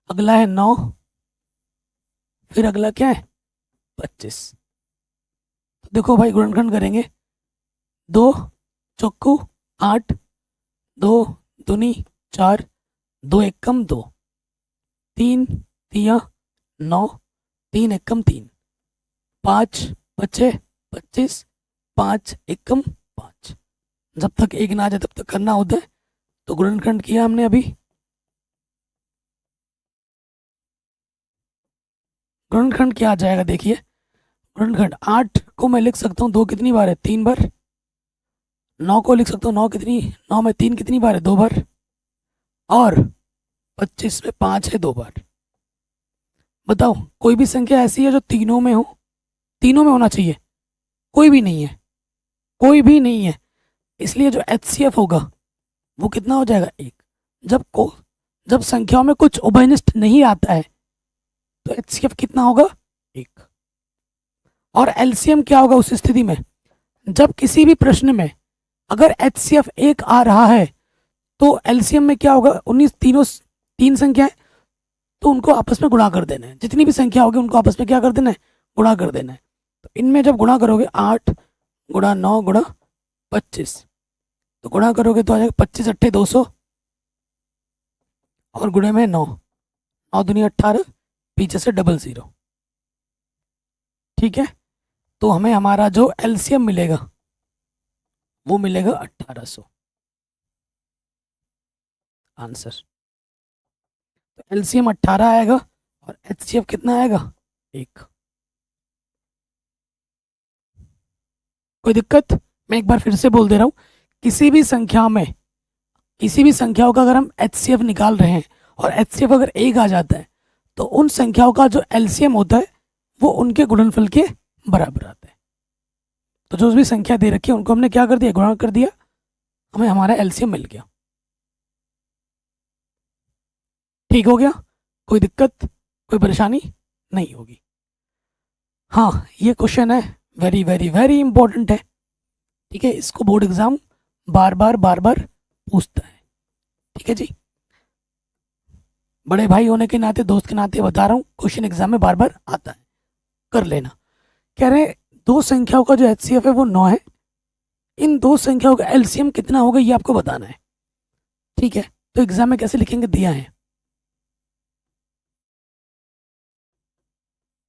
अगला है 9, फिर अगला क्या है, 25। देखो भाई, गुणनखंड करेंगे। 2 चौकू 8, 2 दूनी 4, 2 एकम 2, 3 तिया 9, 3 एकम 3, 5 बचे 25, 5 एकम 5। जब तक एक ना आ जाए तब तक करना होता है। तो गुणनखंड किया हमने अभी। गुणनखंड क्या आ जाएगा, देखिए। गुणनखंड 8 को मैं लिख सकता हूँ 2 कितनी बार है, 3 बार। 9 को लिख सकता हूँ 9 में 3 कितनी बार है, 2 बार। और 25 में 5 है, 2 बार। बताओ, कोई भी संख्या ऐसी है जो तीनों में हो, तीनों में होना चाहिए। कोई भी नहीं है, कोई भी नहीं है। इसलिए जो HCF होगा वो कितना हो जाएगा, एक। जब संख्याओं में कुछ उभयनिष्ठ नहीं आता है तो HCF कितना होगा, एक। और LCM क्या होगा उस स्थिति में, जब किसी भी प्रश्न में अगर HCF एक आ रहा है तो LCM में क्या होगा, 19 तीन संख्या है तो उनको आपस में गुणा कर देना है। जितनी भी संख्या होगी उनको आपस में क्या कर देना है, गुणा कर देना है। तो इनमें जब गुणा करोगे 8 गुणा 9 गुणा 25, तो गुणा करोगे तो आ जाएगा 25 अट्ठे 200, और गुणे में 9, 9 दूनी 18, पीछे से 00। ठीक है, तो हमें हमारा जो LCM मिलेगा वो मिलेगा 1800। आंसर तो LCM 18 आएगा और HCF कितना आएगा, एक। कोई दिक्कत, मैं एक बार फिर से बोल दे रहा हूँ। किसी भी संख्याओं का अगर हम HCF निकाल रहे हैं और HCF अगर एक आ जाता है तो उन संख्याओं का जो LCM होता है वो उनके गुणनफल के बराबर आता है। तो जो भी संख्या दे रखी है उनको हमने क्या कर दिया, गुणा कर दिया, हमें हमारा LCM मिल गया। ठीक हो गया, कोई दिक्कत, कोई परेशानी नहीं होगी। हाँ, ये क्वेश्चन है वेरी वेरी वेरी इंपॉर्टेंट है। ठीक है, इसको बोर्ड एग्जाम बार बार पूछता है। ठीक है जी, बड़े भाई होने के नाते, दोस्त के नाते बता रहा हूँ, क्वेश्चन एग्जाम में बार बार आता है, कर लेना। कह रहे हैं दो संख्याओं का जो HCF है वो 9 है। इन दो संख्याओं का LCM कितना होगा ये आपको बताना है। ठीक है, तो एग्जाम में कैसे लिखेंगे, दिया है,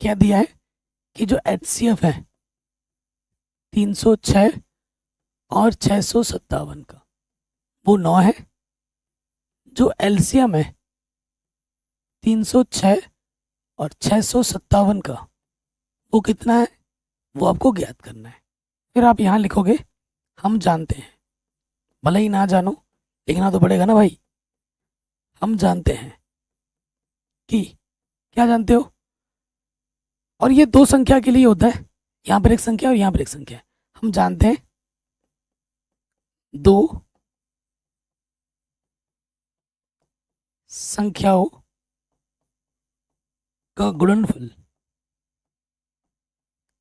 क्या दिया है कि जो HCF है 306 और 657 का वो 9 है, जो LCM है 306 और 657 का वो कितना है, वो आपको ज्ञात करना है। फिर आप यहाँ लिखोगे हम जानते हैं, भले ही ना जानो लिखना तो पड़ेगा ना भाई। हम जानते हैं कि, क्या जानते हो, और ये दो संख्या के लिए होता है, यहाँ पर एक संख्या और यहाँ पर एक संख्या है। हम जानते हैं दो संख्याओं का गुणनफल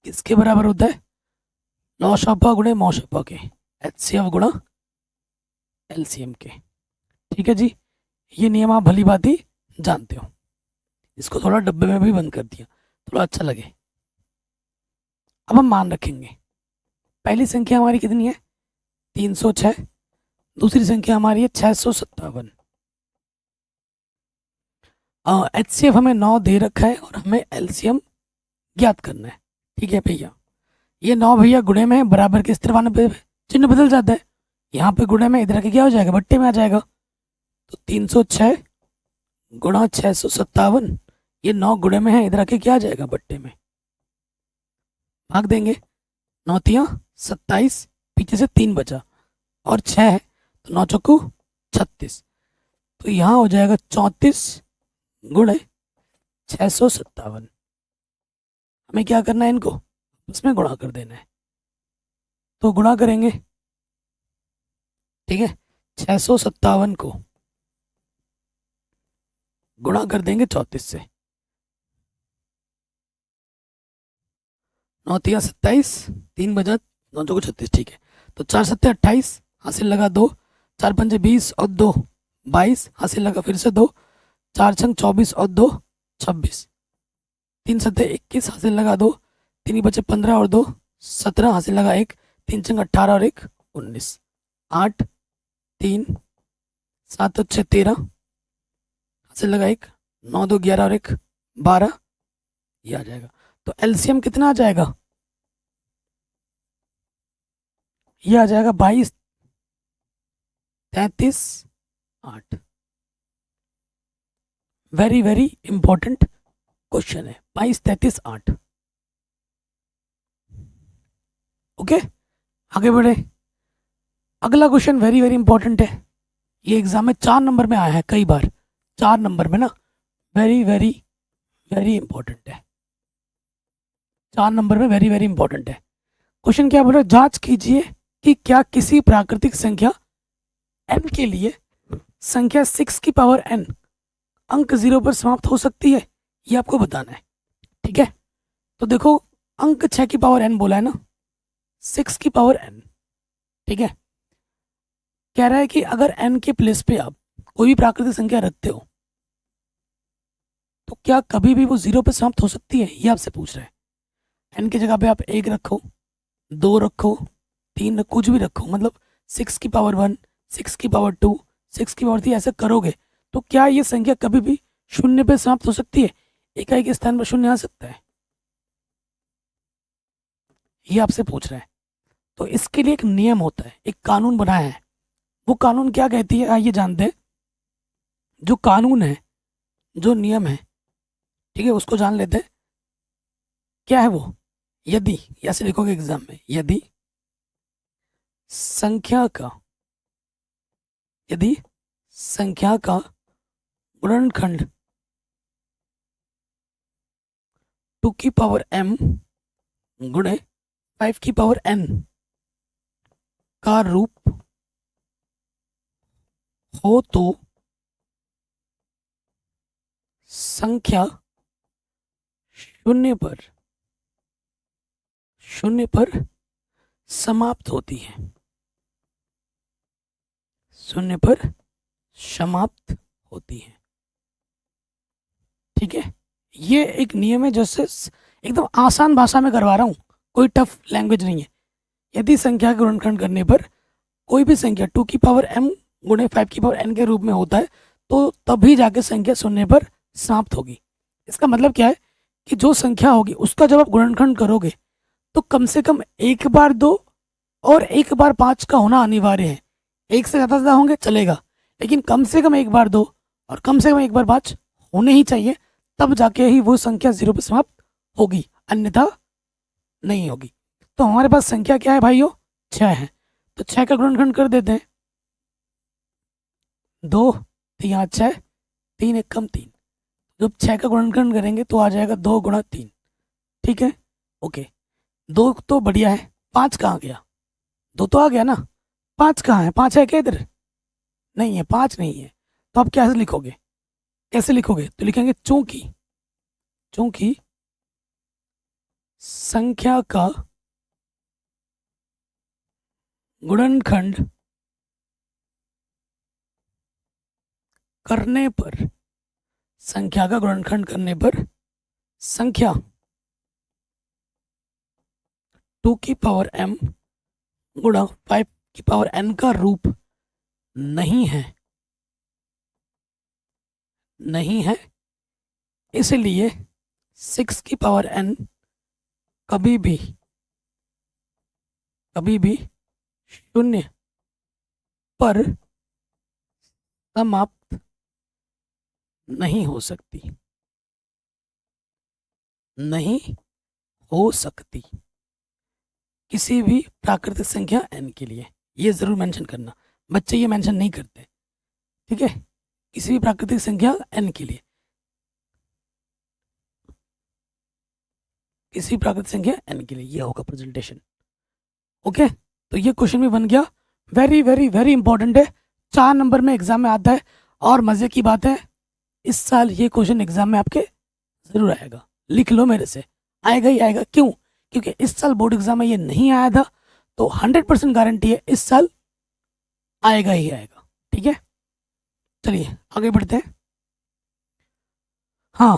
किसके बराबर होता है, लॉशअपा गुणे मॉशअपा के, HCF गुणा LCM के। ठीक है जी, ये नियम आप भली भांति जानते हो। इसको थोड़ा डब्बे में भी बंद कर दिया, थोड़ा अच्छा लगे। अब हम मान रखेंगे, पहली संख्या हमारी कितनी है 306, दूसरी संख्या हमारी है 657। HCF हमें 9 दे रखा है और हमें LCM ज्ञात करना है। ठीक है भैया, ये 9 भैया गुणे में है, बराबर के स्थिर पे चिन्ह बदल जाता है, यहाँ पे गुणे में, इधर के क्या हो जाएगा, बट्टे में आ जाएगा। तो 306 गुणा 657, ये 9 गुणे में है, इधर के क्या आ जाएगा, बट्टे में। भाग देंगे, 9 तिया 27, पीछे से 3 बचा और 6 है, तो 9 चौकू 36, तो यहाँ हो जाएगा 34 गुणे 657। हमें क्या करना है, इनको उसमें गुणा कर देना है, तो गुणा करेंगे। ठीक है, 657 को गुणा कर देंगे 34 से, 9 तिया 27, 3 बजा, 9 चौको 36। ठीक है, तो 4 सत्ते 28, हासिल लगा 2, 4 पंजे 20 और 2 22, हासिल लगा फिर से 2, 4 छंग 24 और 2 26, 3 सत्ते 21, हासिल लगा 2, 3 बचे 15 और 2 17, हासिल लगा 1, 3 छंग 18 और 1 19, 8 3 7 और 6 13, हासिल लगा 1, 9 2 11 और 1 12, ये आ जाएगा। तो LCM कितना आ जाएगा, ये आ जाएगा 22 33 8। वेरी वेरी इंपॉर्टेंट क्वेश्चन है, 22 33 8। ओके, आगे बढ़े। अगला क्वेश्चन वेरी वेरी इंपॉर्टेंट है, ये एग्जाम में 4 नंबर में आया है कई बार, 4 नंबर में ना, वेरी वेरी वेरी इंपॉर्टेंट है, 4 नंबर में वेरी वेरी इंपॉर्टेंट है। क्वेश्चन क्या बोल रहा है, जांच कीजिए कि क्या किसी प्राकृतिक संख्या n के लिए संख्या 6 की पावर n अंक 0 पर समाप्त हो सकती है, ये आपको बताना है। ठीक है, तो देखो अंक 6 की पावर n बोला है ना, 6 की पावर n। ठीक है, कह रहा है कि अगर n के प्लेस पे आप कोई भी प्राकृतिक संख्या रखते हो तो क्या कभी भी वो 0 पे समाप्त हो सकती है, ये आपसे पूछ रहा है। n की जगह पे आप 1 रखो, 2 रखो, 3 रखो, कुछ भी रखो, मतलब 6 की पावर 1, 6 की पावर 2, 6 की पावर 3, ऐसे करोगे तो क्या ये संख्या कभी भी 0 पे समाप्त हो सकती है, इकाई के स्थान पर 0 आ सकता है, ये आपसे पूछ रहा है। तो इसके लिए एक नियम होता है, एक कानून बनाया है, वो कानून क्या कहती है आइए जानते हैं। जो कानून है, जो नियम है, ठीक है, उसको जान लेते हैं। क्या है वो, यदि, ऐसे लिखोगे एग्जाम में, यदि संख्या का गुणनखंड 2 की पावर m गुणे 5 की पावर n का रूप हो तो संख्या 0 पर समाप्त होती है, 0 पर समाप्त होती है। ठीक है, ये एक नियम है, जैसे एकदम आसान भाषा में करवा रहा हूँ, कोई टफ लैंग्वेज नहीं है। यदि संख्या का गुणनखंड करने पर कोई भी संख्या 2 की पावर m गुणे 5n के रूप में होता है, तो तभी जाके संख्या शून्य पर समाप्त होगी। इसका मतलब क्या है कि जो संख्या होगी उसका जब आप गुणनखंड करोगे तो कम से कम एक बार 2 और एक बार 5 का होना अनिवार्य है। एक से ज़्यादा होंगे चलेगा, लेकिन कम से कम एक बार 2 और कम से कम एक बार 5 होने ही चाहिए, तब जाके ही वो संख्या 0 पर समाप्त होगी, अन्यथा नहीं होगी। तो हमारे पास संख्या क्या है भाइयों? 6 है। तो 6 का गुणनखंड कर देते हैं। 2 3 6, 3 1 कम 3। जब 6 का गुणनखंड करेंगे तो आ जाएगा 2 गुणा 3। ठीक है, ओके। 2 तो बढ़िया है, 5 कहाँ गया? 2 तो आ गया ना, 5 कहाँ है? 5 है क्या इधर? नहीं है, 5 नहीं है। तो आप कैसे लिखोगे? कैसे लिखोगे? तो लिखेंगे चूंकि चूंकि संख्या का गुणनखंड करने पर, संख्या का गुणनखंड करने पर संख्या 2 की पावर m गुणा 5 की पावर n का रूप नहीं है, नहीं है। इसलिए 6 की पावर n कभी भी शून्य पर समाप्त नहीं हो सकती, नहीं हो सकती किसी भी प्राकृतिक संख्या n के लिए। ये जरूर मेंशन करना, बच्चे ये मेंशन नहीं करते, ठीक है? किसी भी प्राकृतिक संख्या n के लिए, किसी प्राकृतिक संख्या n के लिए ये होगा प्रेजेंटेशन। ओके, तो ये क्वेश्चन भी बन गया। वेरी वेरी वेरी इंपॉर्टेंट है, 4 नंबर में एग्जाम में आता है। और मजे की बात है, इस साल ये क्वेश्चन एग्जाम में आपके जरूर आएगा। लिख लो मेरे से, आएगा ही आएगा। क्यों? क्योंकि इस साल बोर्ड एग्जाम में ये नहीं आया था, तो 100% गारंटी है इस साल आएगा ही आएगा। ठीक है, चलिए आगे बढ़ते हैं। हाँ,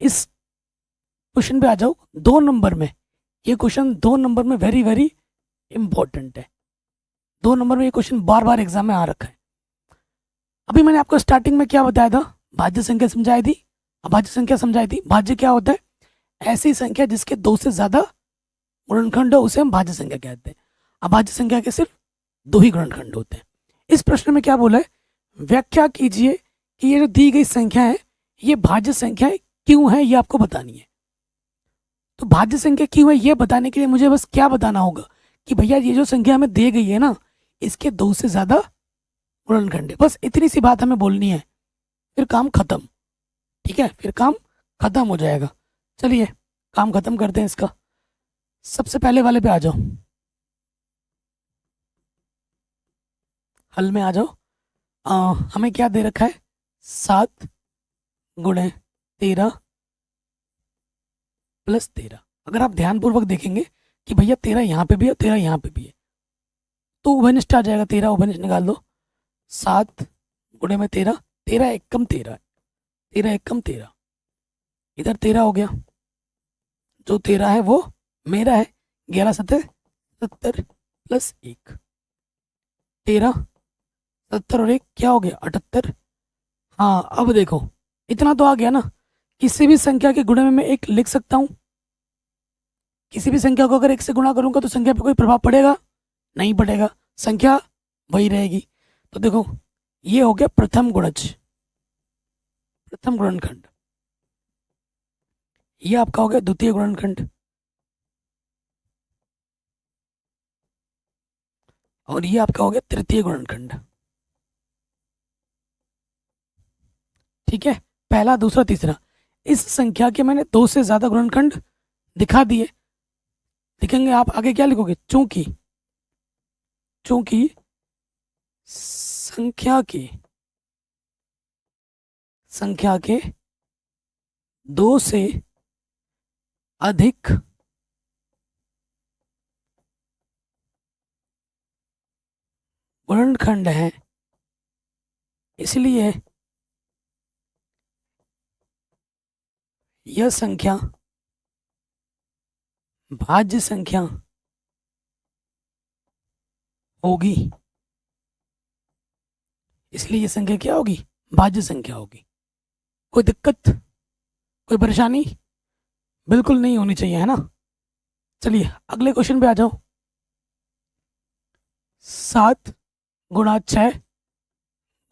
इस क्वेश्चन पे आ जाओ। 2 नंबर में ये क्वेश्चन, 2 नंबर में वेरी वेरी इंपॉर्टेंट है। 2 नंबर में ये क्वेश्चन बार बार एग्जाम में आ रखा है। अभी मैंने आपको स्टार्टिंग में क्या बताया था? भाज्य संख्या समझाई थी, अभाज्य संख्या समझाई थी। भाज्य क्या होता है? ऐसी संख्या जिसके 2 से ज्यादा गुणनखंड हो उसे हम भाज्य संख्या कहते हैं। अभाज्य संख्या के सिर्फ 2 ही गुणनखंड होते हैं। इस प्रश्न में क्या बोला है? व्याख्या कीजिए कि ये जो दी गई संख्या है ये भाज्य संख्या क्यों है, ये आपको बतानी है। तो भाज्य संख्या क्यों है ये बताने के लिए मुझे बस क्या बताना होगा कि भैया ये जो संख्या हमें दी गई है ना, इसके 2 से ज्यादा गुणनखंड है। बस इतनी सी बात हमें बोलनी है, फिर काम खत्म। ठीक है, फिर काम खत्म हो जाएगा। चलिए काम खत्म करते हैं इसका। सबसे पहले वाले पे आ जाओ, हल में आ जाओ। हमें क्या दे रखा है? 7 गुणे 13 प्लस 13। अगर आप ध्यानपूर्वक देखेंगे कि भैया 13 यहाँ पे भी है, 13 यहाँ पे भी है, तो उभयनिष्ठ आ जाएगा। 13 उभयनिष्ठ निकाल दो। 7 गुणे में 13, 13 एक कम 13, 13 एक कम 13, इधर 13 हो गया। जो 13 है वो मेरा है। 11 7 70 प्लस 1, 13 70 और 1 क्या हो गया? 78। हाँ, अब देखो इतना तो आ गया ना। किसी भी संख्या के गुणे में मैं 1 लिख सकता हूँ। किसी भी संख्या को अगर 1 से गुणा करूंगा तो संख्या पे कोई प्रभाव पड़ेगा? नहीं पड़ेगा, संख्या वही रहेगी। तो देखो ये हो गया प्रथम गुणज, प्रथम गुणनखंड। ये आपका हो गया द्वितीय गुणनखंड, और ये आपका हो गया तृतीय गुणनखंड। ठीक है, पहला दूसरा तीसरा। इस संख्या के मैंने 2 से ज्यादा गुणनखंड दिखा दिए। लिखेंगे आप आगे क्या लिखोगे? चूंकि, चूंकि संख्या के 2 से अधिक गुणनखंड हैं, इसलिए यह संख्या भाज्य संख्या होगी। इसलिए ये संख्या क्या होगी, भाज्य संख्या होगी। कोई दिक्कत, कोई परेशानी बिल्कुल नहीं होनी चाहिए, है ना। चलिए अगले क्वेश्चन पे आ जाओ। 7 गुणा 6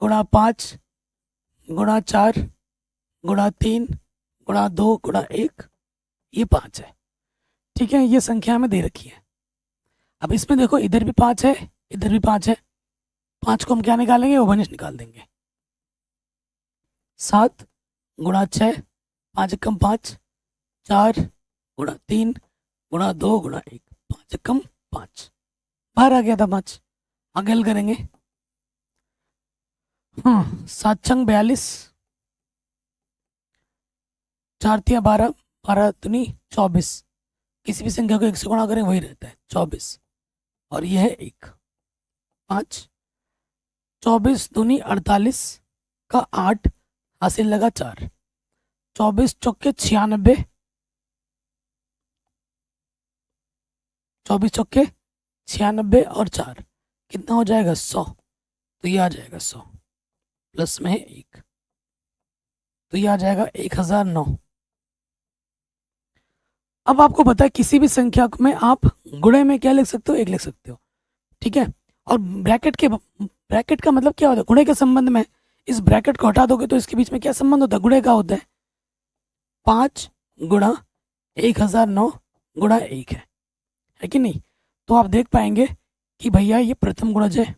गुणा 5 गुणा 4 गुणा 3 गुणा 2 गुणा 1, ये 5 है। ठीक है, ये संख्या हमें दे रखी है। अब इसमें देखो इधर भी 5 है, इधर भी 5 है। 5 को हम क्या निकालेंगे, ओभनिश निकाल देंगे। 7 गुणा 6, 5 एकम 5, 4 गुणा 3 गुणा 2 गुणा 1, 5 एकम 5, बाहर आ गया था 5। आगे हल करेंगे। हाँ, 7 छंग 42, 4 तिया 12, 12 दूनी 24। किसी भी संख्या को 1 से गुणा करें वही रहता है 24, और यह है 1। 5 24 दूनी 48 का 8, हासिल लगा 4। 24 चौके 96, 24 चौके 96 और 4 कितना हो जाएगा, 100। तो ये आ जाएगा 100, प्लस में 1, तो ये आ जाएगा 1009। अब आपको पता है किसी भी संख्या में आप गुणे में क्या लिख सकते हो, 1 लिख सकते हो। ठीक है, और ब्रैकेट का मतलब क्या होता है, गुणे के संबंध में। इस ब्रैकेट को हटा दोगे तो इसके बीच में क्या संबंध होता है, गुणे का होता है। 5 गुणा 1009 गुणा 1 है कि नहीं। तो आप देख पाएंगे कि भैया ये प्रथम गुणज है,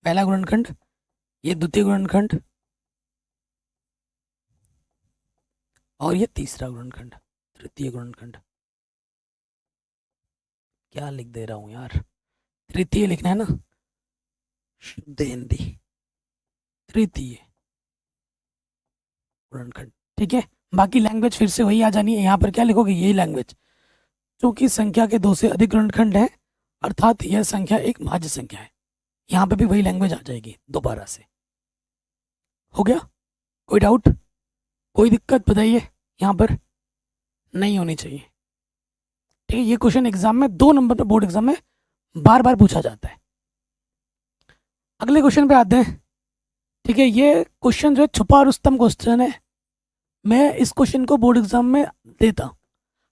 पहला गुणनखंड, ये द्वितीय गुणनखंड, और ये तीसरा गुणनखंड, तृतीय गुणनखंड। क्या लिख दे रहा हूं यार, तृतीय लिखना है ना, शुद्ध हिंदी, तृतीय गुणनखंड। ठीक है, बाकी लैंग्वेज फिर से वही आ जानी है। यहाँ पर क्या लिखोगे, यही लैंग्वेज। क्योंकि संख्या के 2 से अधिक गुणनखंड है, अर्थात यह संख्या एक भाज्य संख्या है। यहाँ पे भी वही लैंग्वेज आ जाएगी दोबारा से। हो गया, कोई डाउट, कोई दिक्कत बताइए, यहाँ पर नहीं होनी चाहिए। ठीक है, ये क्वेश्चन एग्जाम में 2 नंबर पर, बोर्ड एग्जाम में बार बार पूछा जाता है। अगले क्वेश्चन पे आते हैं। ठीक है, ये क्वेश्चन जो है छुपा रुस्तम क्वेश्चन है। मैं इस क्वेश्चन को बोर्ड एग्जाम में देता हूँ,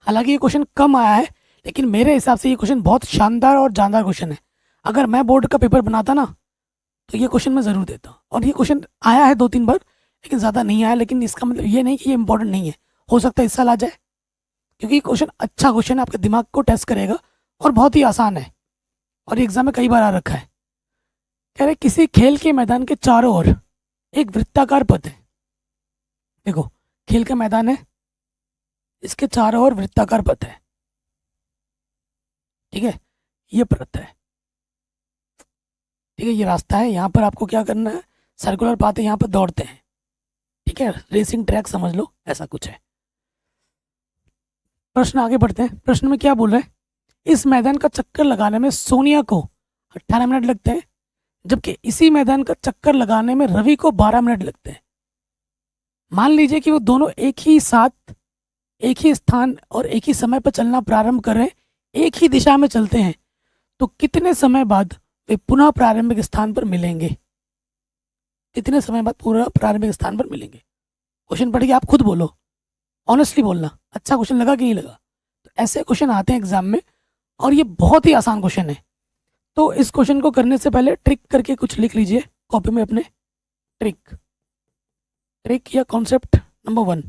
हालांकि ये क्वेश्चन कम आया है, लेकिन मेरे हिसाब से ये क्वेश्चन बहुत शानदार और जानदार क्वेश्चन है। अगर मैं बोर्ड का पेपर बनाता ना तो ये क्वेश्चन मैं ज़रूर देता। और ये क्वेश्चन आया है 2-3 बार, लेकिन ज़्यादा नहीं आया। लेकिन इसका मतलब ये नहीं कि ये इंपॉर्टेंट नहीं है, हो सकता है इस साल आ जाए, क्योंकि ये क्वेश्चन अच्छा क्वेश्चन है, आपके दिमाग को टेस्ट करेगा और बहुत ही आसान है, और ये एग्जाम में कई बार आ रखा है। कह रहे किसी खेल के मैदान के चारों ओर एक वृत्ताकार पथ है। देखो, खेल का मैदान है, इसके चारों ओर वृत्ताकार पथ है। ठीक है, ये पथ है। ठीक है, ये रास्ता है। यहाँ पर आपको क्या करना है, सर्कुलर पाथ है, यहाँ पर दौड़ते हैं। ठीक है, रेसिंग ट्रैक समझ लो, ऐसा कुछ है। प्रश्न आगे बढ़ते हैं। प्रश्न में क्या बोल रहे हैं, इस मैदान का चक्कर लगाने में सोनिया को 18 मिनट लगते हैं, जबकि इसी मैदान का चक्कर लगाने में रवि को 12 मिनट लगते हैं। मान लीजिए कि वो दोनों एक ही साथ, एक ही स्थान और एक ही समय पर चलना प्रारंभ कर रहे हैं, एक ही दिशा में चलते हैं, तो कितने समय बाद वे पुनः प्रारंभिक स्थान पर मिलेंगे। कितने समय बाद पूरा प्रारंभिक स्थान पर मिलेंगे। क्वेश्चन पढ़ के आप खुद बोलो, ऑनेस्टली बोलना, अच्छा क्वेश्चन लगा कि नहीं लगा। तो ऐसे क्वेश्चन आते हैं एग्जाम में, और ये बहुत ही आसान क्वेश्चन है। तो इस क्वेश्चन को करने से पहले ट्रिक करके कुछ लिख लीजिए कॉपी में अपने। ट्रिक या कॉन्सेप्ट नंबर 1,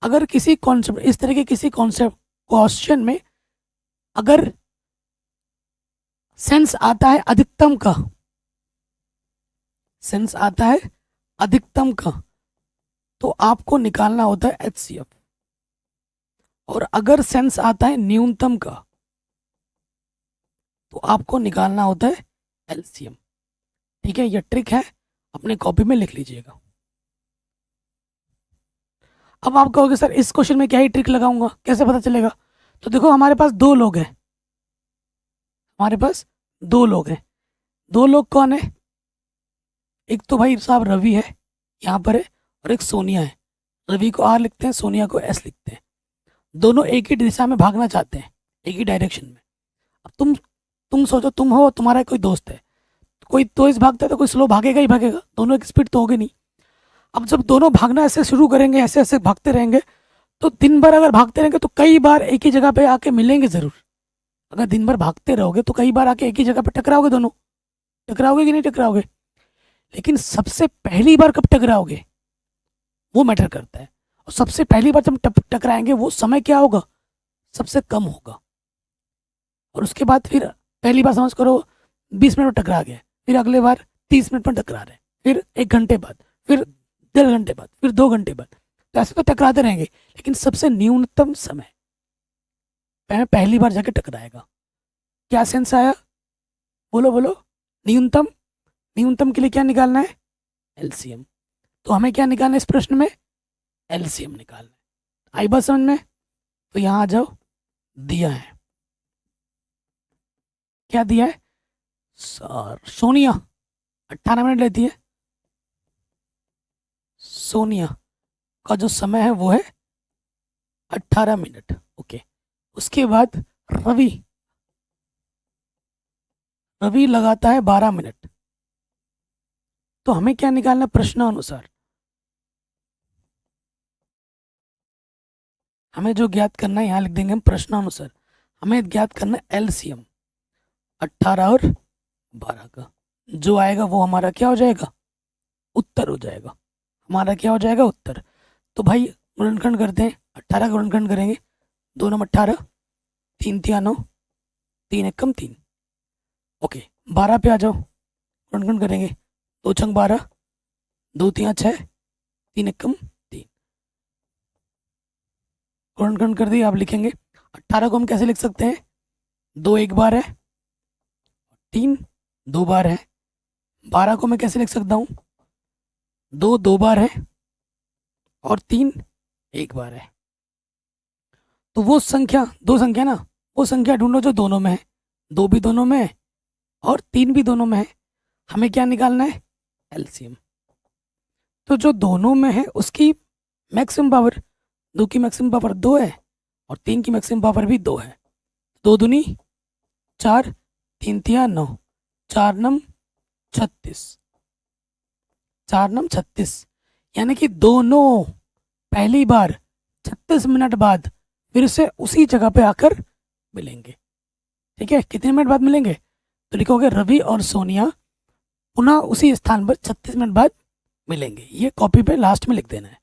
अगर किसी कॉन्सेप्ट, इस तरह के किसी कॉन्सेप्ट क्वेश्चन में अगर सेंस आता है अधिकतम का, सेंस आता है अधिकतम का, तो आपको निकालना होता है HCF। और अगर सेंस आता है न्यूनतम का, तो आपको निकालना होता है LCM। ठीक है, ये ट्रिक है, अपने कॉपी में लिख लीजिएगा। अब आप कहोगे सर इस क्वेश्चन में क्या ही ट्रिक लगाऊंगा, कैसे पता चलेगा। तो देखो, हमारे पास 2 लोग हैं, हमारे पास 2 लोग हैं। 2 लोग कौन है, एक तो भाई साहब रवि है, यहाँ पर है, और एक सोनिया है। रवि को R लिखते हैं, सोनिया को S लिखते हैं। दोनों एक ही दिशा में भागना चाहते हैं, एक ही डायरेक्शन में। अब तुम सोचो, तुम हो, तुम्हारा कोई दोस्त है, कोई तेज भागता है तो कोई स्लो भागेगा ही भागेगा, दोनों एक स्पीड तो होगी नहीं। अब जब दोनों भागना ऐसे शुरू करेंगे, ऐसे ऐसे भागते रहेंगे, तो दिन भर अगर भागते रहेंगे तो कई बार एक ही जगह पे आके मिलेंगे ज़रूर। अगर दिन भर भागते रहोगे तो कई बार आके एक ही जगह पे टकराओगे, दोनों टकराओगे कि नहीं टकराओगे। लेकिन सबसे पहली बार कब टकराओगे वो मैटर करता है। और सबसे पहली बार जब टकराएंगे वो समय क्या होगा, सबसे कम होगा। और उसके बाद फिर पहली बार समझ करो 20 मिनट में टकरा गए, फिर अगले बार 30 मिनट में टकरा रहे, फिर 1 घंटे बाद, फिर 1.5 घंटे बाद, फिर 2 घंटे बाद, तो ऐसे तो टकराते रहेंगे। लेकिन सबसे न्यूनतम समय पहली बार जाके टकराएगा। क्या सेंस आया, बोलो बोलो। न्यूनतम, न्यूनतम के लिए क्या निकालना है, एलसीएम। तो हमें क्या निकालना है इस प्रश्न में, एलसीएम निकालना है। आई बात समझ में। तो यहाँ आ जाओ, दिया है, क्या दिया है सर, सोनिया 18 मिनट लेती है। सोनिया का जो समय है वो है 18 मिनट। ओके, उसके बाद रवि, रवि लगाता है 12 मिनट। तो हमें क्या निकालना है प्रश्नानुसार, हमें जो ज्ञात करना है यहाँ लिख देंगे हम प्रश्नानुसार। हमें ज्ञात करना है एलसीएम 18 और 12 का। जो आएगा वो हमारा क्या हो जाएगा, उत्तर हो जाएगा। हमारा क्या हो जाएगा, उत्तर। तो भाई गुणनखंड करते हैं, 18 का गुणनखंड करेंगे, 2 9 18, 3 3 9, 3 1 3। ओके, 12 पे आ जाओ, गुणनखंड करेंगे, 2 6 12, 2 3 6, 3 1 3। गुणनखंड कर दिए। आप लिखेंगे 18 को हम कैसे लिख सकते हैं, 2 एक बार है, 3 2 बार है। 12 को मैं कैसे लिख सकता हूँ, 2 2 बार है और 3 एक बार है। तो वो संख्या, दो संख्या ना, वो संख्या ढूंढो जो दोनों में है। 2 भी दोनों में है और 3 भी दोनों में है। हमें क्या निकालना है, एलसीएम। तो जो दोनों में है उसकी मैक्सिमम पावर, 2 की मैक्सिमम पावर 2 है और 3 की मैक्सिमम पावर भी 2 है। 2 दूनी 4, 3 3 9, 4 9 36, 4 9 36। यानी कि दोनों पहली बार 36 मिनट बाद फिर से उसी जगह पे आकर मिलेंगे। ठीक है, कितने मिनट बाद मिलेंगे, तो लिखोगे रवि और सोनिया पुनः उसी स्थान पर 36 मिनट बाद मिलेंगे। ये कॉपी पे लास्ट में लिख देना है।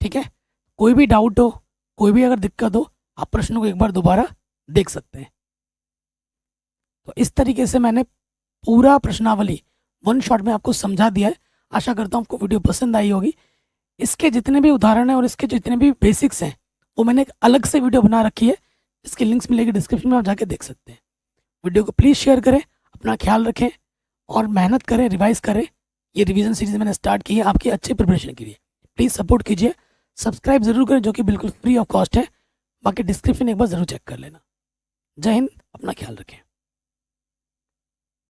ठीक है, कोई भी डाउट हो, कोई भी अगर दिक्कत हो, आप प्रश्न को एक बार दोबारा देख सकते हैं। तो इस तरीके से मैंने पूरा प्रश्नावली 1 शॉट में आपको समझा दिया है। आशा करता हूँ आपको वीडियो पसंद आई होगी। इसके जितने भी उदाहरण हैं और इसके जितने भी बेसिक्स हैं वो मैंने एक अलग से वीडियो बना रखी है, इसकी लिंक्स मिलेगी डिस्क्रिप्शन में, आप जाके देख सकते हैं। वीडियो को प्लीज़ शेयर करें, अपना ख्याल रखें और मेहनत करें, रिवाइज करें। ये रिवीजन सीरीज मैंने स्टार्ट की है आपकी अच्छी प्रिपरेशन के लिए। प्लीज़ सपोर्ट कीजिए, सब्सक्राइब जरूर करें जो कि बिल्कुल फ्री ऑफ कॉस्ट है। बाकी डिस्क्रिप्शन एक बार ज़रूर चेक कर लेना। जय हिंद, अपना ख्याल रखें।